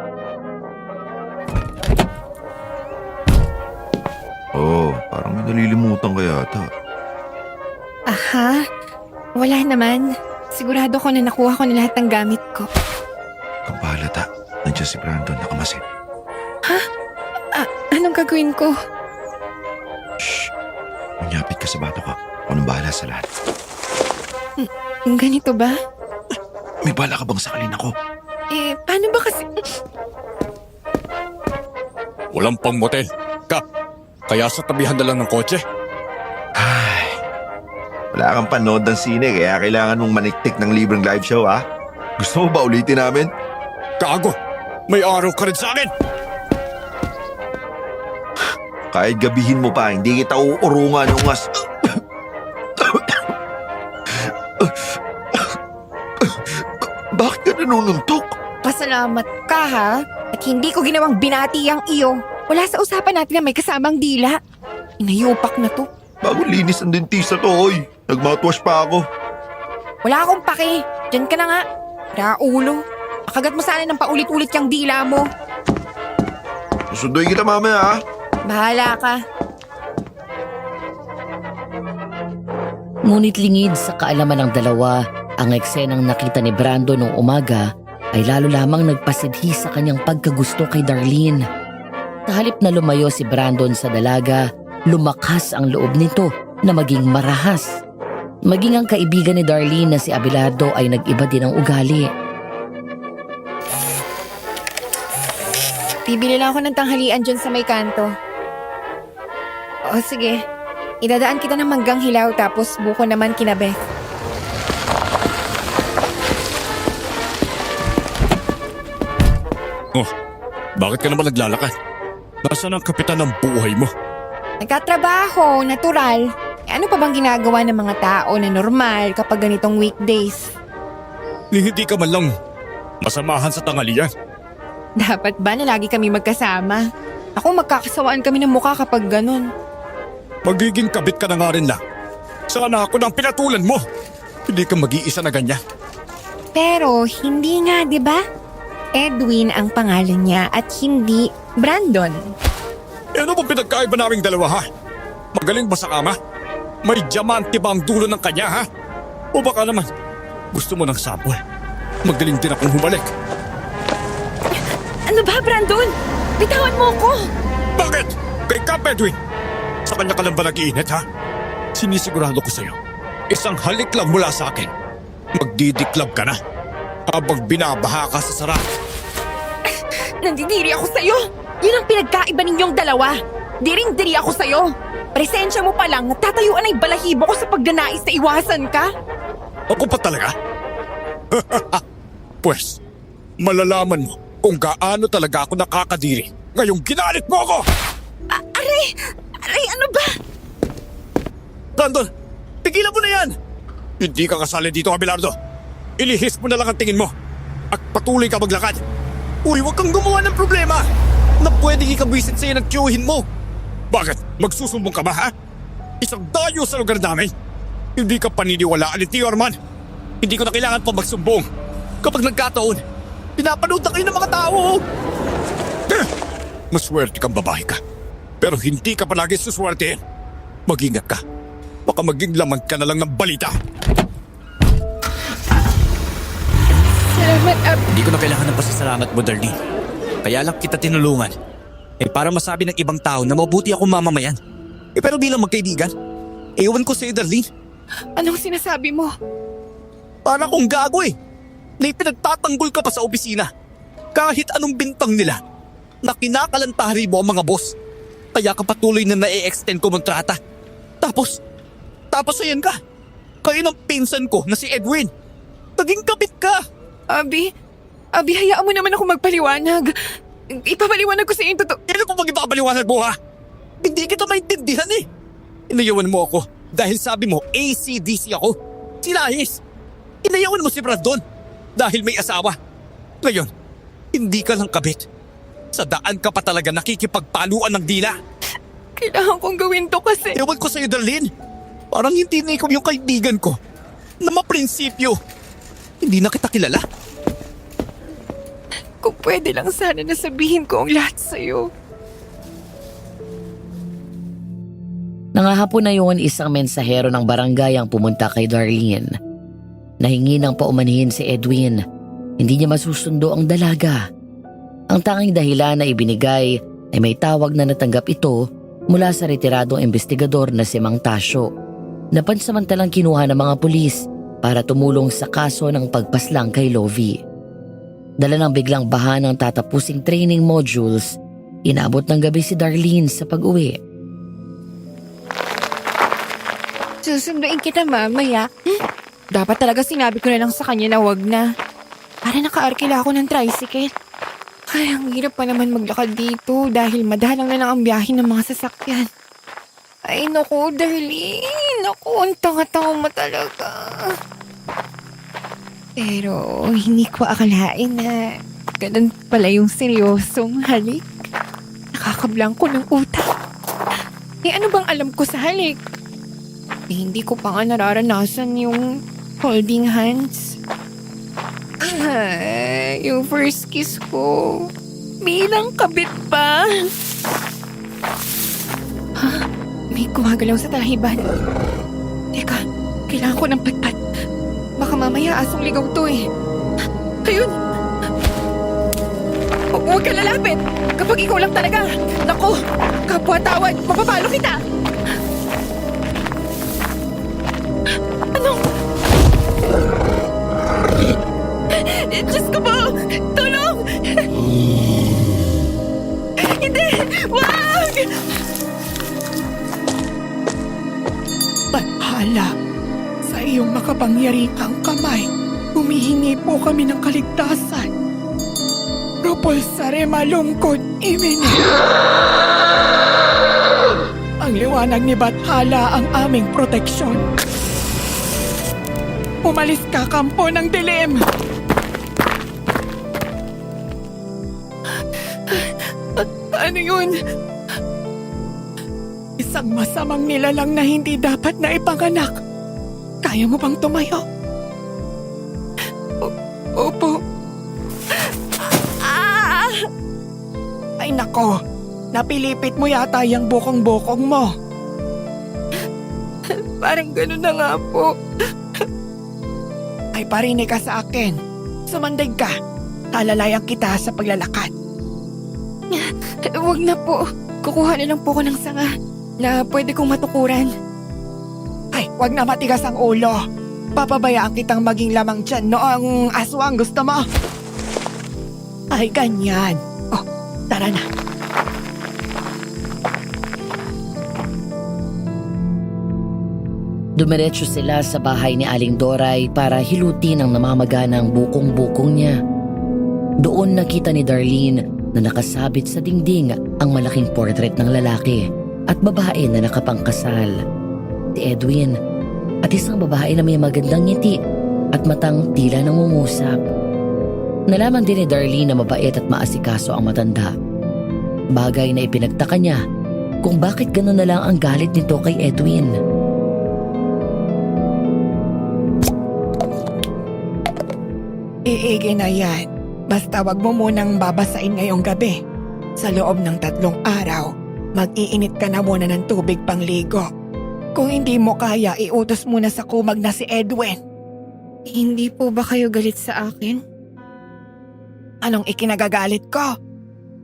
Speaker 4: Parang may nalilimutan ka yata.
Speaker 2: Aha, wala naman. Sigurado ko na nakuha ko na lahat ng gamit ko.
Speaker 4: Kampalata, nandiyan si Brandon nakamasid.
Speaker 2: Anong gagawin ko?
Speaker 4: Shh! Manyapit ka sa bato ka. Ako nang bahala sa lahat.
Speaker 2: Ganito ba?
Speaker 4: May bala ka bang sakalin ako?
Speaker 2: Paano ba kasi...
Speaker 1: Walang pang motel. Kaya sa tabihan na lang ng kotse.
Speaker 4: Ay, wala kang panood ng sine kaya kailangan mong maniktik ng libreng live show, ha? Gusto mo ba ulitin namin?
Speaker 1: Gago! May araw ka rin sa akin!
Speaker 4: Kahit gabihin mo pa, hindi kita uurungan ungas. Bakit ka nanununtok?
Speaker 2: Pasalamat ka ha? At hindi ko ginawang binati ang iyo. Wala sa usapan natin na may kasamang dila. Inayupak na to.
Speaker 4: Bago linis ang dentista to, oy. Nag-mouthwash pa ako.
Speaker 2: Wala akong pake. Diyan ka na nga. Raulo. Akagat mo sana ng paulit-ulit yung dila mo.
Speaker 4: Susunduin kita mamaya, ha?
Speaker 2: Bahala ka.
Speaker 3: Ngunit lingid sa kaalaman ng dalawa, ang eksenang nakita ni Brandon noong umaga ay lalo lamang nagpasidhi sa kanyang pagkagusto kay Darlene. Sa halip na lumayo si Brandon sa dalaga, lumakas ang loob nito na maging marahas. Maging ang kaibigan ni Darlene na si Abelardo ay nag-iba din ang ugali.
Speaker 2: Bibili lang ako ng tanghalian dyan sa may kanto. O sige, idadaan kita ng manggang hilaw tapos buko naman kina Beth.
Speaker 1: Oh, bakit ka naman naglalakad? Nasaan ang kapitan ng buhay mo?
Speaker 2: Nagkatrabaho, natural. Ano pa bang ginagawa ng mga tao na normal kapag ganitong weekdays?
Speaker 1: Hindi ka man lang masamahan sa tanghalian.
Speaker 2: Dapat ba na lagi kami magkasama? Ako magkakasawaan kami ng mukha kapag ganun.
Speaker 1: Magiging kabit ka na nga rin lang. Sana ako nang pinatulan mo. Hindi ka mag-iisa na ganyan.
Speaker 2: Pero hindi nga, di ba? Edwin ang pangalan niya at hindi Brandon.
Speaker 1: Ano bang pinagkaiba naming dalawa, ha? Magaling ba sa kama? May diamante ba ang dulo ng kanya, ha? O baka naman, gusto mo ng sample? Magaling din akong humalik.
Speaker 2: Ano ba, Brandon? Bitawan mo ako!
Speaker 1: Bakit? Kay Cap Edwin? Sa kanya ka lang ba nag-iinit, ha? Sinisigurado ko sa'yo, isang halik lang mula sa akin. Magdidiklab ka na habang binabaha ka sa sarap.
Speaker 2: Nandidiri ako sa'yo! Yun ang pinagkaiba ninyong dalawa! Diring-diri ako sa'yo! Presensya mo pa lang, tatayuan ay balahibo ko sa pagdanais na iwasan ka!
Speaker 1: Ako pa talaga? Pwes, malalaman mo kung gaano talaga ako nakakadiri ngayong ginalit mo ako!
Speaker 2: Aray, ano ba?
Speaker 1: Brandon, tigilan mo na yan! Hindi ka kasali dito, Abelardo. Ilihis mo na lang ang tingin mo at patuloy ka maglakad. Uy, huwag kang gumawa ng problema na pwedeng ikabwisit sa'yo ng tiyuhin mo. Bakit? Magsusumbong ka ba, ha? Isang dayo sa lugar namin. Hindi ka paniniwalaan ni Tio Arman. Hindi ko na kailangan pa magsumbong. Kapag nagkataon, pinapanood na kayo ng mga tao. Maswerte kang babae ka. Pero hindi ka palagi suswertein. Mag-ingat ka. Baka maging laman ka na lang ng balita.
Speaker 2: Salamat,
Speaker 1: Hindi ko na kailangan ng pasasalamat mo, Darlene. Kaya lang kita tinulungan. Para masabi ng ibang tao na mabuti akong mamamayan. Pero bilang magkaibigan, ewan ko sa'yo, Darlene.
Speaker 2: Anong sinasabi mo?
Speaker 1: Para kung gago na ipinagtatanggol ka pa sa opisina. Kahit anong bintang nila, na kinakalantari mo ang mga boss. Kaya ka patuloy na na-extend ko kontrata. Tapos ayan ka. Kayo ng pinsan ko na si Edwin. Naging kapit ka.
Speaker 2: Abi, hayaan mo naman ako magpaliwanag. Ipapaliwanag ko sa iyo totoo.
Speaker 1: Ano kung mag-ipapaliwanag mo, ha? Hindi kita maintindihan Inayawan mo ako dahil sabi mo AC/DC ako. Sinayis. Inayawan mo si Brandon dahil may asawa. Ngayon, hindi ka lang kabit. Sa daan ka pa talaga nakikipagpaluan ng dila.
Speaker 2: Kailangan kong gawin to kasi...
Speaker 1: Ewan ko sa'yo, Darlene. Parang hindi na ikaw yung kaibigan ko na maprinsipyo. Hindi na kita kilala.
Speaker 2: Kung pwede lang sana nasabihin ko ang lahat sa'yo.
Speaker 3: Nangahapon na yun isang mensahero ng barangay ang pumunta kay Darlene. Nahingi ng paumanhin si Edwin. Hindi niya masusundo ang dalaga. Ang tanging dahilan na ibinigay ay may tawag na natanggap ito mula sa retiradong investigador na si Mang Tasyo. Napansamantalang kinuha ng mga pulis para tumulong sa kaso ng pagpaslang kay Lovie. Dala ng biglang baha ng tatapusing training modules, inabot ng gabi si Darlene sa pag-uwi.
Speaker 2: Susunduin kita mamaya. Dapat talaga sinabi ko na lang sa kanya na wag na. Para nakaarkila ako ng tricycle. Ay, ang hirap pa naman maglakad dito dahil madalang na lang ang biyahe ng mga sasakyan. Ay, naku, Darlene. Naku, ang tanga-tanga mo talaga. Pero hindi ko akalain na ganun pala yung seryosong halik. Nakakablangko ng utak. Ano bang alam ko sa halik? Hindi ko pa nga nararanasan yung holding hands. Yung first kiss ko. Bilang kabit pa. May gumagalaw sa talahiban. Teka, kailangan ko ng patpat. Baka mamaya asong ligaw to Ayun! Huwag ka lalapit! Kapag ikaw lang talaga! Naku! Kapwa tawad! Mapapalo kita! Anong? Diyos ko po! Tulong! Hindi! Wag!
Speaker 5: Bahala sa iyong makapangyarihang kamay, humihingi po kami ng kaligtasan. Propulsare malungkot, imene. Ang liwanag ni Bathala ang aming proteksyon. Umalis ka, kampo ng dilim!
Speaker 2: Ano yun?
Speaker 5: Isang masamang nilalang na hindi dapat na ipanganak. Kaya mo bang tumayo?
Speaker 2: Opo.
Speaker 5: Ay nako, napilipit mo yata yung bukong-bukong mo.
Speaker 2: Parang ganun na nga po.
Speaker 5: Ay parinig ka sa akin. Sumandig ka. Talalayan kita sa paglalakad.
Speaker 2: Huwag na po. Kukuha na lang po ko ng sanga na pwede kong matukuran.
Speaker 5: wag na matigas ang ulo. Papabayaan kitang maging lamang tiyan noong aswang gusto mo. Ay, ganyan. Oh, tara na.
Speaker 3: Dumiretso sila sa bahay ni Aling Doray para hilutin ang namamaganang bukong-bukong niya. Doon nakita ni Darlene na nakasabit sa dingding ang malaking portrait ng lalaki at babae na nakapangkasal. Si Edwin at isang babae na may magandang ngiti at matang tila nangungusap. Nalaman din ni Darlene na mabait at maasikaso ang matanda. Bagay na ipinagtaka niya kung bakit gano'n na lang ang galit nito kay Edwin.
Speaker 5: Iigi na yan. Basta wag mo munang babasain ngayong gabi. Sa loob ng 3 araw, mag-iinit ka na muna ng tubig pangligo. Kung hindi mo kaya, iutos muna sa kumag na si Edwin.
Speaker 2: Hindi po ba kayo galit sa akin?
Speaker 5: Anong ikinagagalit ko?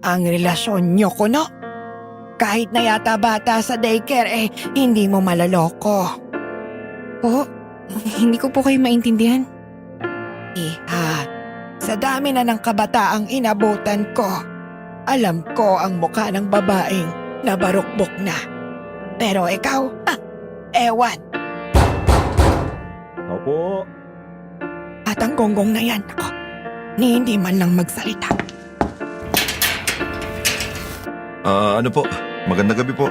Speaker 5: Ang relasyon nyo kuno. Kahit na yata bata sa daycare, hindi mo malaloko.
Speaker 2: Po, hindi ko po kayo maintindihan.
Speaker 5: Iha, sa dami na ng kabataang inabutan ko, alam ko ang mukha ng babaeng nabarukbok na. Pero ikaw, ewan.
Speaker 7: Opo.
Speaker 5: At ang gonggong na yan, ako, ni hindi man lang magsalita.
Speaker 4: Ano po? Magandang gabi po.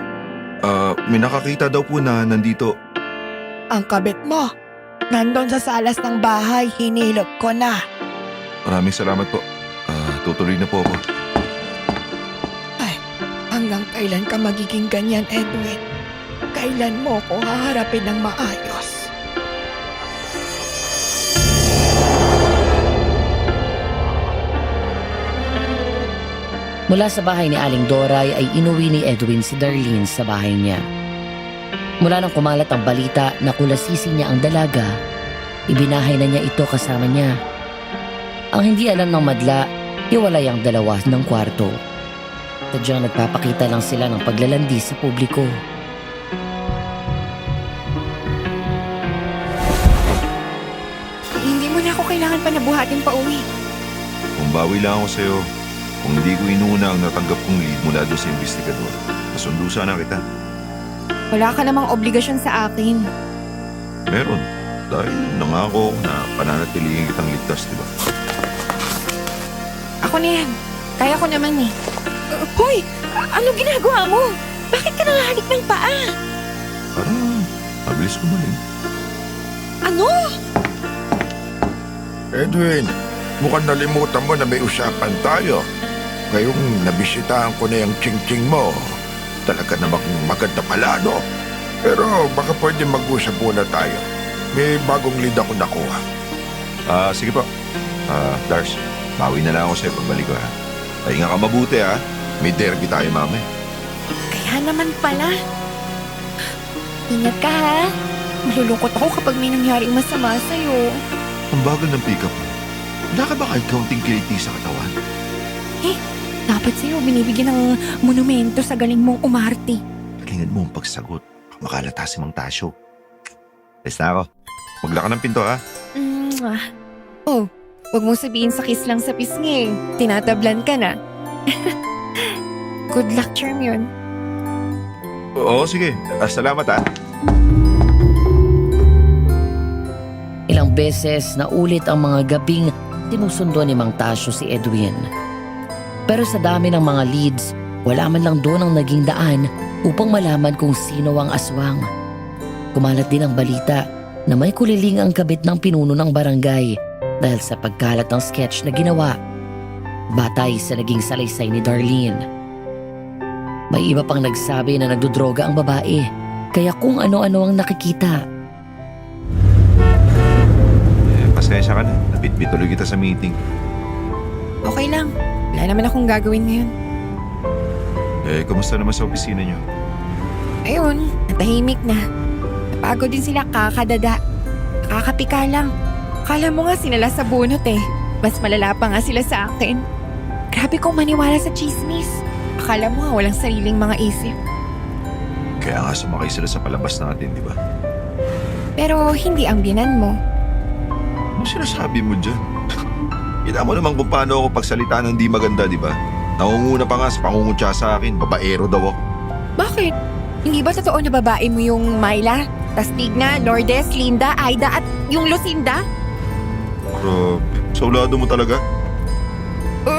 Speaker 4: May nakakita daw po na nandito.
Speaker 5: Ang kabit mo, nandun sa salas ng bahay, hinilot ko na.
Speaker 4: Maraming salamat po. Tutuloy na po ako.
Speaker 5: Ay, hanggang kailan ka magiging ganyan, Edwin? Kailan mo ko haharapin ng maayos?
Speaker 3: Mula sa bahay ni Aling Doray ay inuwi ni Edwin si Darlene sa bahay niya. Mula nang kumalat ang balita na kulasisi niya ang dalaga, ibinahay na niya ito kasama niya. Ang hindi alam ng madla, hiwalay ang dalawa ng kwarto. Sadyang nagpapakita lang sila ng paglalandi sa publiko.
Speaker 2: Hindi mo na ako kailangan pa nabuhatin pa uwi.
Speaker 4: Kung bawi lang ako sa'yo, kung hindi ko inuna ang natanggap kong lead mula doon sa investigador, nasundo sana kita.
Speaker 2: Wala ka namang obligasyon sa akin.
Speaker 4: Meron. Dahil nangako na pananatilihin kitang ligtas, di ba?
Speaker 2: Ako na yan. Kaya ko naman eh. Hoy! Ano ginagawa mo? Bakit ka nanghalik ng paa?
Speaker 4: Parang mabilis kumain.
Speaker 2: Ano?
Speaker 6: Edwin, mukhang nalimutan mo na may usapan tayo. Ngayong nabisitahan ko na yung ching-ching mo. Talaga namang maganda pala, no? Pero baka pwede mag-usap muna tayo. May bagong lead ako nakuha.
Speaker 4: Sige po. Lars, bawi na lang ako sa'yo pagbalik ko, ha? Pahinga ka mabuti, ha? May derby tayo, mami.
Speaker 2: Kaya naman pala. Ingat ka ha. Malulungkot ako kapag may nangyaring masama sa'yo.
Speaker 4: Ang bagal ng pick-up mo. Wala ka ba kahit kaunting kiliti sa katawan?
Speaker 2: Dapat sa'yo binibigyan ng monumento sa galing mong umarte.
Speaker 4: Pakinggan mo ang pagsagot. Makalata si Mang Tasyo. Alis na ako. Magla ka ng pinto, ha?
Speaker 2: Oh, wag mo sabihin sa kiss lang sa pisngi. Tinatablan ka na. Good luck, charm yun.
Speaker 4: Oo, sige. Salamat, ha?
Speaker 3: Ilang beses na ulit ang mga gabing sinusundo ni Mang Tasyo si Edwin. Pero sa dami ng mga leads, wala man lang doon ang naging daan upang malaman kung sino ang aswang. Kumalat din ang balita na may kuliling ang kabit ng pinuno ng barangay dahil sa pagkalat ng sketch na ginawa. Batay sa naging salaysay ni Darlene. May iba pang nagsabi na nagdudroga ang babae, kaya kung ano-ano ang nakikita.
Speaker 4: Pasensya ka na. Napitbit tuloy kita sa meeting.
Speaker 2: Okay lang. Wala naman akong gagawin ngayon.
Speaker 4: Kumusta naman sa opisina niyo?
Speaker 2: Ayun, natahimik na. Napagod din sila kakadada. Nakakapika lang. Akala mo nga sinala sa bunot eh. Mas malala pa nga sila sa akin. Grabe kong maniwala sa chismis. Akala mo nga walang sariling mga isip.
Speaker 4: Kaya nga sumakay sila sa palabas natin, di ba?
Speaker 2: Pero hindi ang binan mo.
Speaker 4: Ano sinasabi mo dyan? Kita mo naman kung paano ako pagsalita ng di maganda, di ba? Nangunguna pa nga sa pangungutya sa akin, babaero daw ako.
Speaker 2: Bakit? Hindi ba totoo na babae mo yung Myla, Tastigna, Lourdes, Linda, Aida at yung Lucinda?
Speaker 4: Grabe, saulado mo talaga?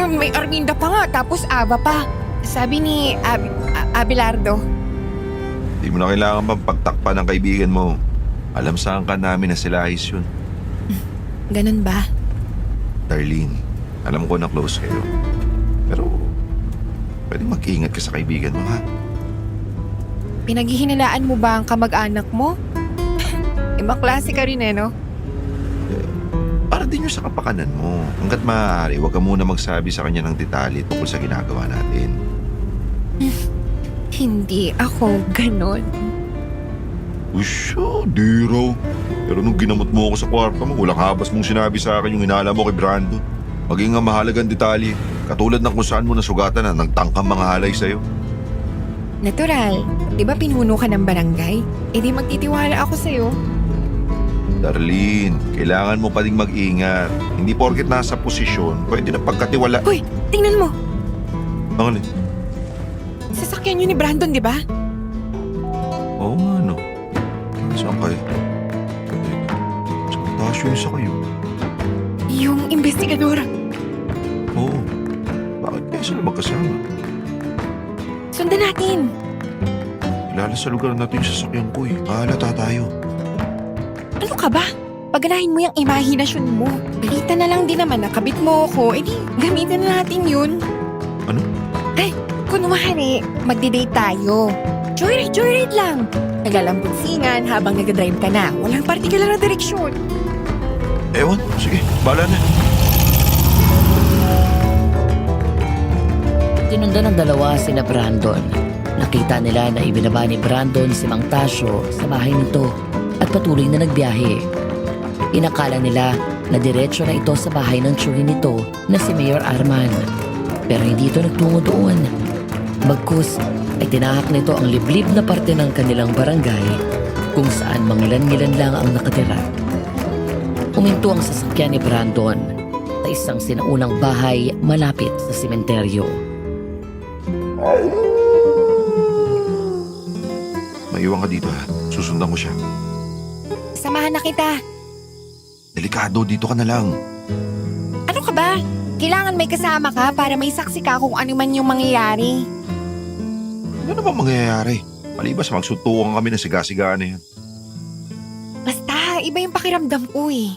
Speaker 2: May Arminda pa nga, tapos Ava pa. Sabi ni Abelardo.
Speaker 4: Di mo na kailangan pang pagtakpan ng kaibigan mo. Alam saan ka namin na sila ayos yun.
Speaker 2: Ganun ba?
Speaker 4: Darlene, alam ko na close kayo. Pero, pwede mag-iingat ka sa kaibigan mo, ha?
Speaker 2: Pinaghihinalaan mo ba ang kamag-anak mo? Ibang klase ka rin no?
Speaker 4: Para din yung sa kapakanan mo. Hanggat maaari, huwag ka muna magsabi sa kanya ng detalye tungkol sa ginagawa natin.
Speaker 2: Hindi ako ganon.
Speaker 4: Usyo, di raw. Pero nung ginamot mo ako sa kwarto mo, walang habas mong sinabi sa akin yung inala mo kay Brandon. Maging ang mahalagang detalye, katulad ng kung saan mo nasugatan na nagtangkang mga halay sa'yo.
Speaker 2: Natural. Di ba pinuno ka ng barangay? E di magtitiwala ako sa'yo.
Speaker 4: Darlene, kailangan mo pa ding mag-ingat. Hindi porket nasa posisyon, pwede na pagkatiwala.
Speaker 2: Hoy, tingnan mo.
Speaker 4: Ang alin?
Speaker 2: Sasakyan yun ni Brandon, di ba?
Speaker 4: Oo nga, no. Saan kayo? Sa tasyo yung sa kayo.
Speaker 2: Yung investigador.
Speaker 4: Oo. Bakit kaya sila magkasama?
Speaker 2: Sundan natin.
Speaker 4: Kilala sa lugar natin yung sasakyan ko eh. Mahalata tayo.
Speaker 2: Ano ka ba? Pagganahin mo yung imahinasyon mo. Balita na lang din naman nakabit mo ako. E di, gamitin na natin yun.
Speaker 4: Ano?
Speaker 2: Ay, kunwari, magdi-date tayo. Joyride lang. Naglalambutsingan habang nag-drive ka na. Walang partikular na direksyon.
Speaker 4: Ewan, sige, bala na.
Speaker 3: Tinundan ng dalawa sina Brandon. Nakita nila na ibinaba ni Brandon si Mang Tasyo sa bahay nito at patuloy na nagbiyahe. Inakala nila na diretso na ito sa bahay ng tiyuhin nito na si Mayor Arman. Pero hindi ito nagtungo doon. Bagkus ay tinahak nito ang liblib na parte ng kanilang barangay kung saan mangilan-ngilan lang ang nakatira. Uminto ang sasakyan ni Brandon sa isang sinaunang bahay malapit sa sementeryo.
Speaker 4: Maiwan ka dito ha. Susundan ko siya.
Speaker 2: Samahan na kita.
Speaker 4: Delikado, dito ka na lang.
Speaker 2: Ano ka ba? Kailangan may kasama ka para may saksi ka kung ano man yung mangyayari.
Speaker 4: Ano ba mangyayari? Palibas, magsutukan kami na siga-sigaan na yan.
Speaker 2: Basta, iba yung pakiramdam ko eh.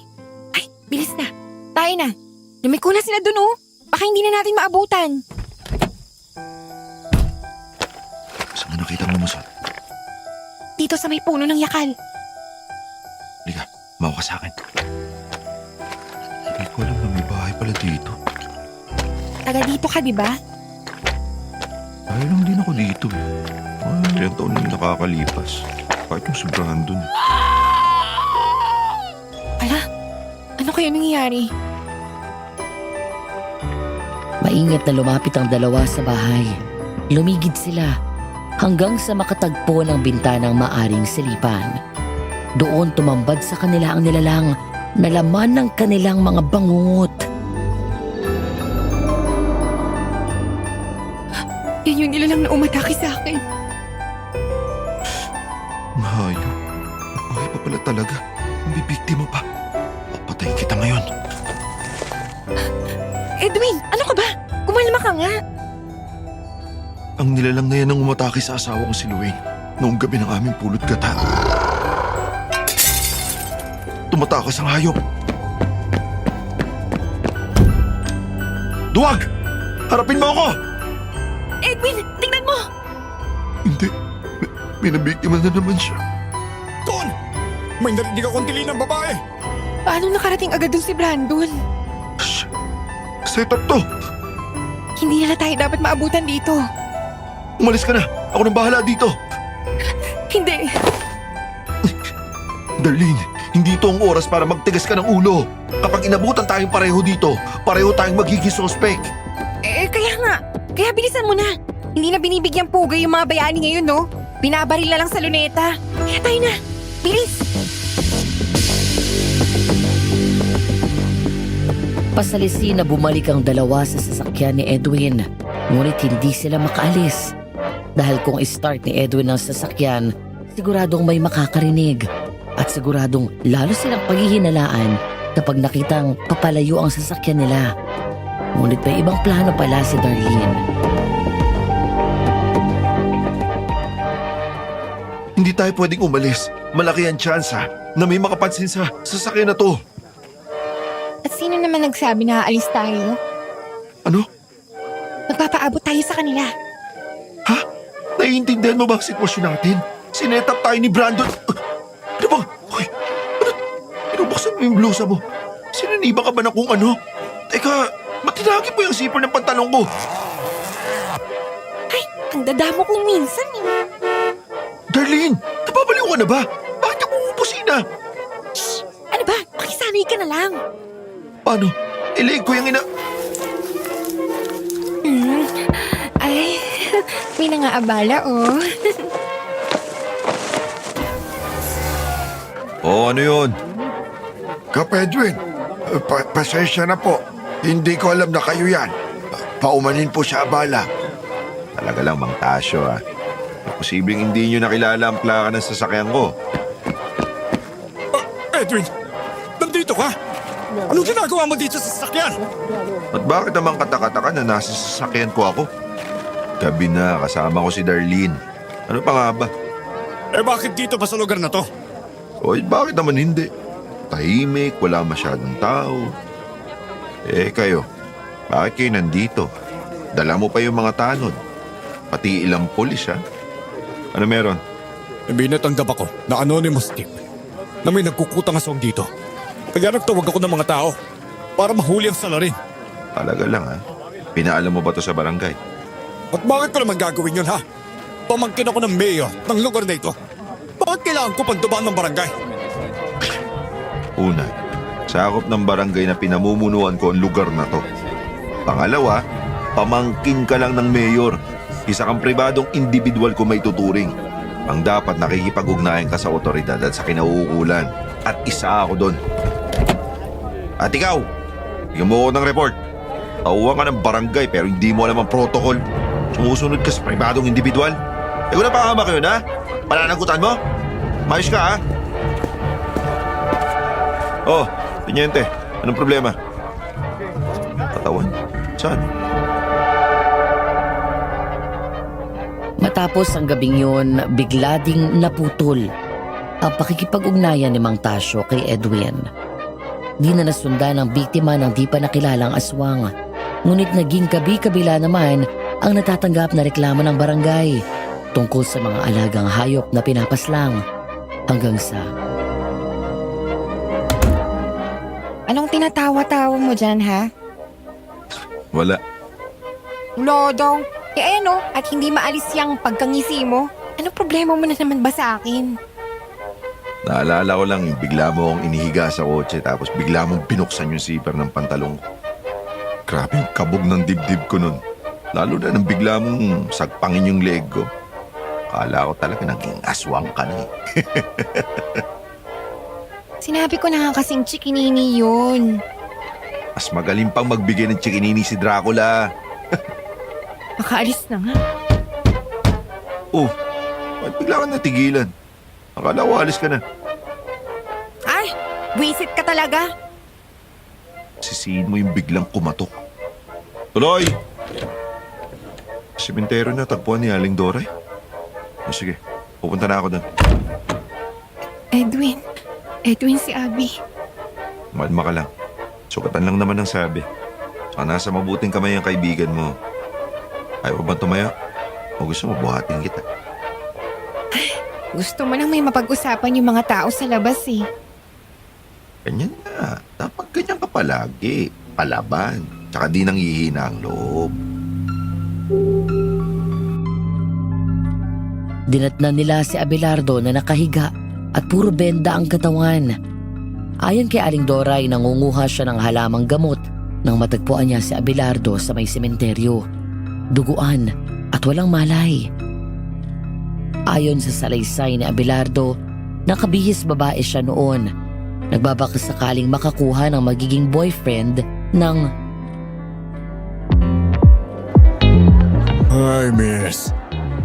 Speaker 2: Ay, bilis na. Tayo na. Lumiko na sila dun oh. Baka hindi na natin maabutan.
Speaker 4: Saan mo nakita mo, Muson?
Speaker 2: Dito sa may puno ng yakal.
Speaker 4: Halika, mawa ka sa akin. Hindi ko alam na may bahay pala dito.
Speaker 2: Taga dito ka, di ba?
Speaker 4: Dahil lang din ako dito eh. Ilang taon na yung nakakalipas. Kahit yung sobrahan dun.
Speaker 2: Ala, ano kaya nangyayari?
Speaker 3: Maingat na lumapit ang dalawa sa bahay. Lumigid sila hanggang sa makatagpo ng bintanang maaring silipan. Doon tumambad sa kanila ang nilalang na laman ng kanilang mga bangungot.
Speaker 2: Yan yung nilalang na umatake sa akin.
Speaker 4: Mahayop. Buhay pa pala talaga. May biktima pa. Papatayin kita ngayon.
Speaker 2: Edwin, ano ka ba? Kumalma ka nga.
Speaker 4: Ang nilalang na yan ang umatake sa asawa ko si Luwayne noong gabi ng aming pulot gata. Tumatakas ang hayop. Duwag! Harapin mo ako!
Speaker 2: Edwin, tingnan mo!
Speaker 4: Hindi. May nabiktima na naman siya.
Speaker 1: Doon! May narinig akong tili ng babae!
Speaker 2: Paano nakarating agad dun si Brandon?
Speaker 4: Shh! Set up to!
Speaker 2: Hindi na tayo dapat maabutan dito.
Speaker 4: Umalis ka na! Ako nang bahala dito!
Speaker 2: Hindi.
Speaker 4: Darlene, hindi ito ang oras para magtigas ka ng ulo. Kapag inabutan tayong pareho dito, pareho tayong magiging suspect.
Speaker 2: Kaya nga. Kaya bilisan mo na. Hindi na binibigyang pugay yung mga bayani ngayon, no? Binabaril na lang sa luneta. Kaya tayo na. Bilis!
Speaker 3: Pasalisi na bumalik ang dalawa sa sasakyan ni Edwin, ngunit hindi sila makaalis. Dahil kung i-start ni Edwin ang sasakyan, siguradong may makakarinig at siguradong lalo silang paghihinalaan kapag nakitang papalayo ang sasakyan nila. Ngunit may ibang plano pala si Darlene.
Speaker 4: Hindi tayo pwedeng umalis. Malaki ang tsansa na may makapansin sa sasakyan na to.
Speaker 2: At sino naman nagsabi na aalis tayo?
Speaker 4: Ano?
Speaker 2: Magpapaabot tayo sa kanila.
Speaker 4: Ha? Naiintindihan mo ba ang sitwasyon natin? Sinetap tayo ni Brandon. Ano ba? Hoy, ano? Pinubuksan mo yung blusa mo. Sinaniba ka ba na kung ano? Teka, matinagi mo yung zipper ng pantalong ko.
Speaker 2: Ay, ang dadamo kong minsan eh.
Speaker 4: Darlene, napabaliw ka na ba? Bakit ka pumupusina?
Speaker 2: Shh! Ano ba? Pakisanay ka na lang.
Speaker 4: Paano? Ilig ko yung ina...
Speaker 2: Ay, may nangaabala oh.
Speaker 4: Oh, ano yun?
Speaker 8: Kap Edwin, pasensya na po. Hindi ko alam na kayo yan. Paumanin po sa abala.
Speaker 4: Talaga lang, Mang Tasyo ah. Posibleng hindi nyo nakilala ang plaka ng sasakyan ko.
Speaker 1: Edwin, nandito ka? Anong ginagawa mo dito sa sasakyan?
Speaker 4: At bakit naman katakataka na nasa sasakyan ko ako? Gabi na, kasama ko si Darlene. Ano pa nga ba?
Speaker 1: Eh bakit dito pa sa lugar na to?
Speaker 4: Oy, bakit naman hindi? Tahimik, wala masyadong tao. Eh kayo, bakit kayo nandito? Dala mo pa yung mga tanod. Pati ilang pulis ha? Ano meron?
Speaker 1: May natanggap ako na anonymous tip na may nagkukutang aswang dito. Kaya nagtawag ako ng mga tao para mahuli ang salarin.
Speaker 4: Talaga lang ha? Pinaalam mo ba to sa barangay?
Speaker 1: At bakit ko naman gagawin yun ha? Pamangkin ako ng mayor ng lugar na ito. Bakit kailangan ko pagdubaan ng barangay?
Speaker 4: Una, sakop ng barangay na pinamumunuan ko ang lugar na to. Pangalawa, pamangkin ka lang ng mayor. Isa kang pribadong individual kung may tuturing. Ang dapat nakikipag-ugnayan ka sa otoridad at sa kinauukulan. At isa ako doon. At ikaw, bigyan mo ako ng report. Tauhan ka ng barangay pero hindi mo alam ang protocol. Sumusunod ka sa pribadong individual. Eh kung napakama kayo na, pananagutan mo? Mayos ka ha? Oh, Pinyente, anong problema? Katawan? Saan?
Speaker 3: Matapos ang gabing yun, bigla ding naputol ang pakikipag-ugnayan ni Mang Tasyo kay Edwin. Di na nasundan ang biktima ng di pa nakilalang aswang. Ngunit naging kabi-kabila naman ang natatanggap na reklamo ng barangay tungkol sa mga alagang hayop na pinapaslang hanggang sa...
Speaker 2: Anong tinatawa-tawa mo dyan, ha?
Speaker 4: Wala.
Speaker 2: Lodong. Eh ano, at hindi maalis yung pagkangisi mo? Ano problema mo na naman ba sa akin?
Speaker 4: Naalala ko lang yung bigla mo akong inihiga sa kotse tapos bigla mong binuksan yung zipper ng pantalong ko. Grabe yung kabog ng dibdib ko nun. Lalo na nang bigla mong sagpangin yung leg ko. Akala ko talaga naging aswang ka na eh.
Speaker 2: Sinabi ko na nga kasing chikinini yun.
Speaker 4: Mas magaling pang magbigay ng chikinini si Dracula.
Speaker 2: Makaalis na nga.
Speaker 4: Oh, ba't bigla ka natigilan? Akala ko alis ka na.
Speaker 2: Ay, wisit ka talaga.
Speaker 4: Sisihin mo yung biglang kumatok. Tuloy! Sementero na tagpuan ni Aling Doray. Sige, pupunta na ako doon.
Speaker 2: Edwin si Abby.
Speaker 4: Malma ka lang. Sukatan lang naman ang sabi. Saka nasa mabuting kamay ang kaibigan mo. Ayaw ba tumaya? O gusto mo buhatin kita?
Speaker 2: Gusto mo nang may mapag-usapan yung mga tao sa labas eh.
Speaker 4: Ganyan na. Dapat ganyan ka palagi. Palaban. Tsaka di nang hihina ang loob.
Speaker 3: Dinatnan nila si Abelardo na nakahiga at puro benda ang katawan. Ayon kay Aling Doray, nangunguha siya ng halamang gamot nang matagpuan niya si Abelardo sa may sementeryo. Duguan at walang malay. Ayon sa salaysay ni Abelardo, nakabihis babae siya noon. Nagbabaka sakaling makakuha ng magiging boyfriend ng
Speaker 1: Hi, miss.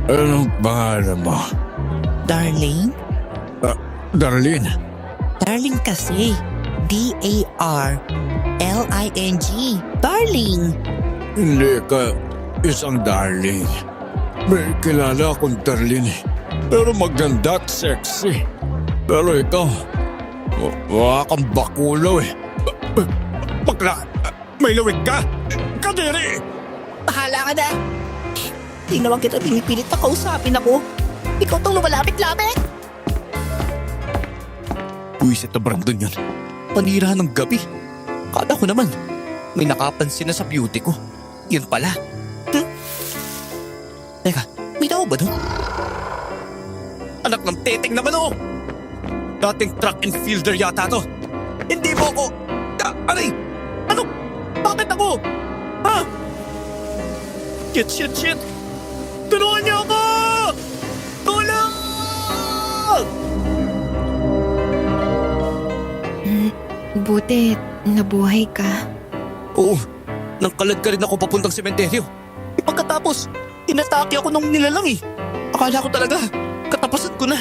Speaker 1: Anong pangalan mo?
Speaker 9: Darling?
Speaker 1: Darlene.
Speaker 9: Darling kasi. D-A-R-L-I-N-G. Darling.
Speaker 1: Hindi ka isang darling. May kilala akong Darlene eh. Pero maganda at sexy. Pero ikaw, wala kang bakulaw eh. Bakla, may lawig ka? Kadiri!
Speaker 9: Bahala ka na. Hindi naman kita pinipilit na kausapin ako. Ikaw tong lumalapit-lapit.
Speaker 1: Buwisit na Brandon yun. Panira ng gabi. Kala ko naman, may nakapansin na sa beauty ko. Yun pala. Teka, may tao ba doon? Anak ng teteng naman oh! Dating track and fielder yata to. Hindi mo ako... aray! Ano? Bakit ako? Ha? Shit! Tulungan niyo ako! Tulong!
Speaker 2: Buti, nabuhay ka.
Speaker 1: Oo, nangkalad ka rin ako papuntang sementeryo. Pagkatapos, inatake ako nung nilalang eh. Akala ko talaga, katapasan ko na.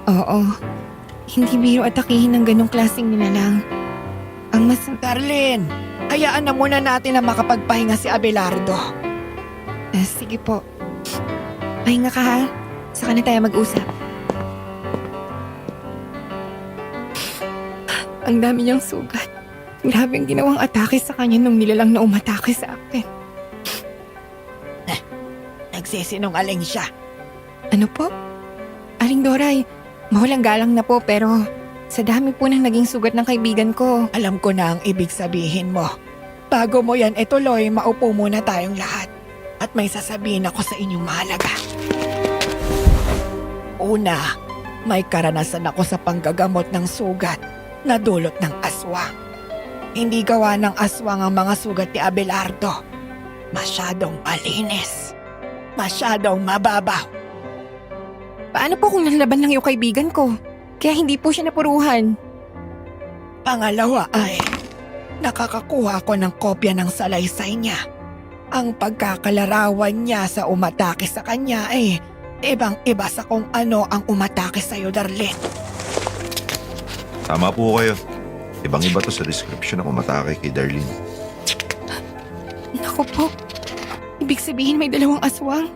Speaker 2: Oo. Hindi biro atakihin ng ganong klaseng nilalang. Ang mas...
Speaker 5: Darlene, hayaan na muna natin na makapagpahinga si Abelardo.
Speaker 2: sige po. Pahinga ka ha. Saka na tayo mag-usap. Ang dami niyang sugat. Grabe ang ginawang atake sa kanya nung nilalang na umatake sa akin.
Speaker 5: Nagsisinungaling siya.
Speaker 2: Ano po? Aling Doray, mawalang galang na po pero sa dami po ng naging sugat ng kaibigan ko.
Speaker 5: Alam ko na ang ibig sabihin mo. Bago mo yan ituloy, maupo muna tayong lahat. At may sasabihin ako sa inyong mahalaga. Una, may karanasan ako sa panggagamot ng sugat na dulot ng aswang. Hindi gawa ng aswang ang mga sugat ni Abelardo. Masyadong malinis. Masyadong mababaw.
Speaker 2: Paano po kung nalaban lang yung kaibigan ko? Kaya hindi po siya napuruhan.
Speaker 5: Pangalawa ay, nakakakuha ako ng kopya ng salaysay niya. Ang pagkakalarawan niya sa umatake sa kanya ay ibang-iba sa kung ano ang umatake sa'yo, Darlene.
Speaker 4: Tama po kayo. Ibang-iba to sa description ng umatake kay Darlene.
Speaker 2: Naku po, ibig sabihin may dalawang aswang.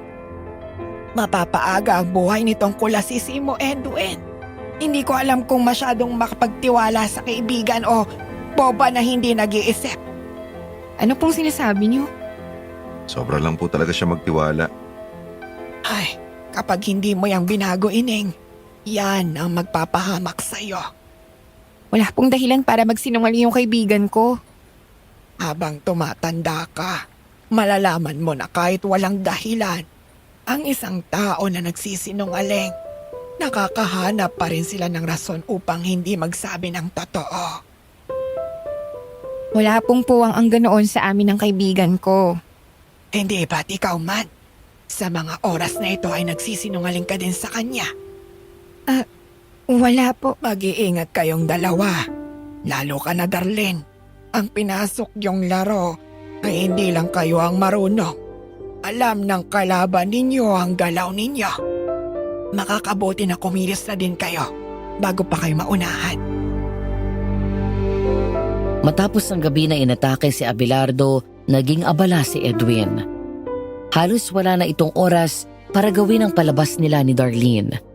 Speaker 5: Mapapaaga ang buhay nitong kulasisi mo, Edwin. Hindi ko alam kung masyadong makapagtiwala sa kaibigan o boba na hindi nag-iisip.
Speaker 2: Ano pong sinasabi niyo?
Speaker 4: Sobra lang po talaga siya magtiwala.
Speaker 5: Ay, kapag hindi mo yang binago, Ining, yan ang magpapahamak sa'yo.
Speaker 2: Wala pong dahilan para magsinungaling yung kaibigan ko.
Speaker 5: Habang tumatanda ka, malalaman mo na kahit walang dahilan, ang isang tao na nagsisinungaling, nakakahanap pa rin sila ng rason upang hindi magsabi ng totoo.
Speaker 2: Wala pong puwang ang ganoon sa amin ng kaibigan ko.
Speaker 5: Hindi ba't ikaw man? Sa mga oras na ito ay nagsisinungaling ka din sa kanya.
Speaker 2: Wala po.
Speaker 5: Mag-iingat kayong dalawa. Lalo ka na, Darlene. Ang pinasok yung laro ay hindi lang kayo ang marunong. Alam ng kalaban ninyo ang galaw ninyo. Makakabuti na kumilos na din kayo bago pa kayo maunahan.
Speaker 3: Matapos ang gabi na inatake si Abelardo, naging abala si Edwin. Halos wala na itong oras para gawin ang palabas nila ni Darlene.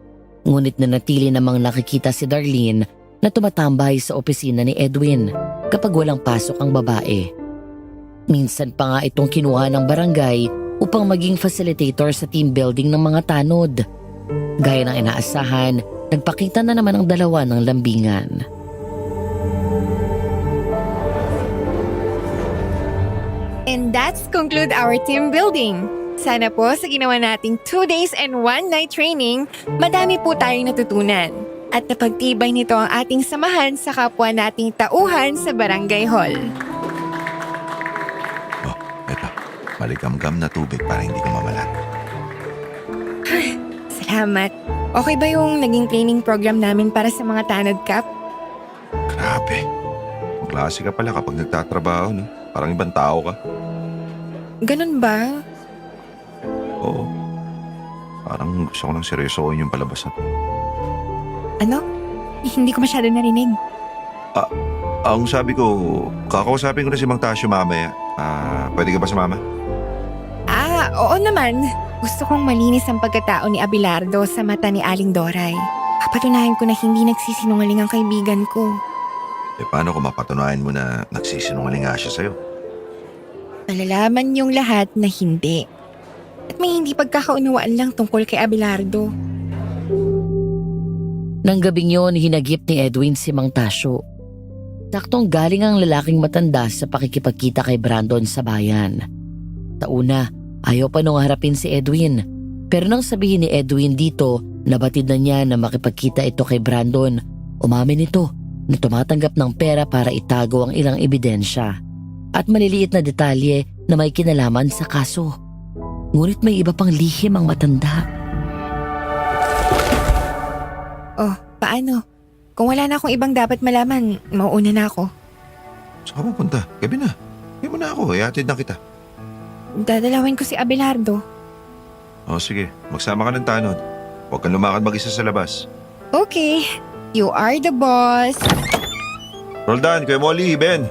Speaker 3: Ngunit nanatili namang nakikita si Darlene na tumatambay sa opisina ni Edwin kapag walang pasok ang babae. Minsan pa nga itong kinuha ng barangay upang maging facilitator sa team building ng mga tanod. Gaya ng inaasahan, nagpakita na naman ang dalawa ng lambingan.
Speaker 2: And that's conclude our team building. Sana po sa ginawa nating 2 days and 1 night training, madami po tayong natutunan. At napagtibay nito ang ating samahan sa kapwa nating tauhan sa Barangay Hall.
Speaker 4: Oh, eto. Maligamgam na tubig para hindi ka mamalat.
Speaker 2: Salamat. Okay ba yung naging training program namin para sa mga Tanod Cup?
Speaker 4: Grabe. klase ka pala kapag nagtatrabaho, no? Parang ibang tao ka.
Speaker 2: Ganun ba?
Speaker 4: Oo. Parang gusto ko nang seryosohin yung palabas na to.
Speaker 2: Ano? Hindi ko masyado narinig.
Speaker 4: Ang sabi ko, kakausapin ko na si Mang Tasyo mamaya. Pwede ka ba sumama?
Speaker 2: Oo naman. Gusto kong malinis ang pagkatao ni Abelardo sa mata ni Aling Doray. Papatunayan ko na hindi nagsisinungaling ang kaibigan ko.
Speaker 4: Paano kung mapatunayan mo na nagsisinungaling nga siya sa'yo?
Speaker 2: Malalaman niyong lahat na hindi. At may hindi pagkakaunawaan lang tungkol kay Abelardo.
Speaker 3: Nang gabing yon, hinagip ni Edwin si Mang Tasyo. Saktong galing ang lalaking matanda sa pakikipagkita kay Brandon sa bayan. Sa una, ayaw pa nung harapin si Edwin. Pero nang sabihin ni Edwin dito, nabatid na niya na makipagkita ito kay Brandon. Umamin ito na tumatanggap ng pera para itago ang ilang ebidensya at maliliit na detalye na may kinalaman sa kaso. Ngunit may iba pang lihim ang matanda.
Speaker 2: Oh, paano? Kung wala na akong ibang dapat malaman, mauuna na ako.
Speaker 4: Saan ka pupunta? Gabi na. Gabi mo na ako, ihatid na kita.
Speaker 2: Dadalawin ko si Abelardo.
Speaker 4: O sige, magsama ka ng tanod. Huwag kang lumakad mag-isa sa labas.
Speaker 2: Okay, you are the boss.
Speaker 4: Roldan, Kuya Molly, Ben.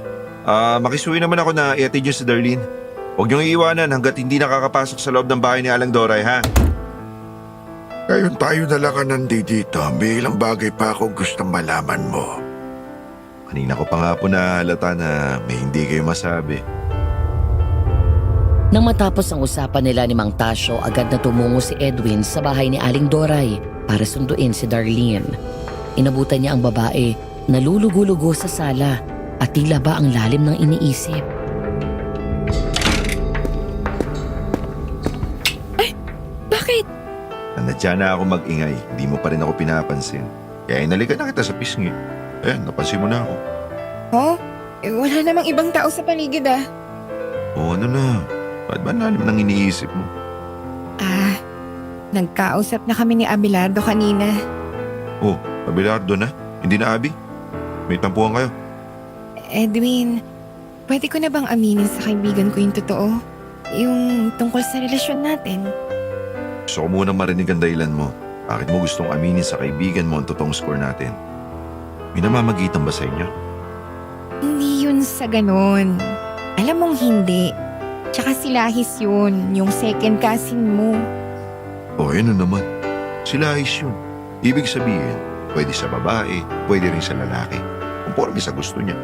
Speaker 4: Makisuwi naman ako na ihatid niyo si Darlene. Huwag niyong iiwanan hanggat hindi nakakapasok sa loob ng bahay ni Alang Doray, ha?
Speaker 8: Ngayon tayo na lang nandito. May ilang bagay pa akong gustong malaman mo.
Speaker 4: Kanina ko pa nga po nahalata na may hindi kayo masabi.
Speaker 3: Nang matapos ang usapan nila ni Mang Tasyo, agad na tumungo si Edwin sa bahay ni Aling Doray para sunduin si Darlene. Inabutan niya ang babae na lulugo-lugo sa sala at tila ba ang lalim ng iniisip.
Speaker 2: Bakit?
Speaker 4: Nanadya na ako mag-ingay, hindi mo pa rin ako pinapansin. Kaya inalikan na kita sa pisngi. Ayan, napansin mo na ako.
Speaker 2: Oh? Wala namang ibang tao sa paligid ah.
Speaker 4: O ano na, ba't ba lalim ng iniisip mo?
Speaker 2: Nagkausap na kami ni Abelardo kanina.
Speaker 4: Oh, Abelardo na? Hindi na Abi? May tampuhan kayo?
Speaker 2: Edwin, pwede ko na bang aminin sa kaibigan ko yung totoo? Yung tungkol sa relasyon natin?
Speaker 4: Gusto ko munang marinig ang dahilan mo. Bakit mo gustong aminin sa kaibigan mo ang totoong score natin? May namamagitan ba sa inyo?
Speaker 2: Hindi yun sa ganon. Alam mong hindi. Tsaka si Lahis yun, yung second cousin mo.
Speaker 4: O, yun na naman. Sila ayos yun. Ibig sabihin, pwede sa babae, pwede rin sa lalaki. Conforme sa gusto niya.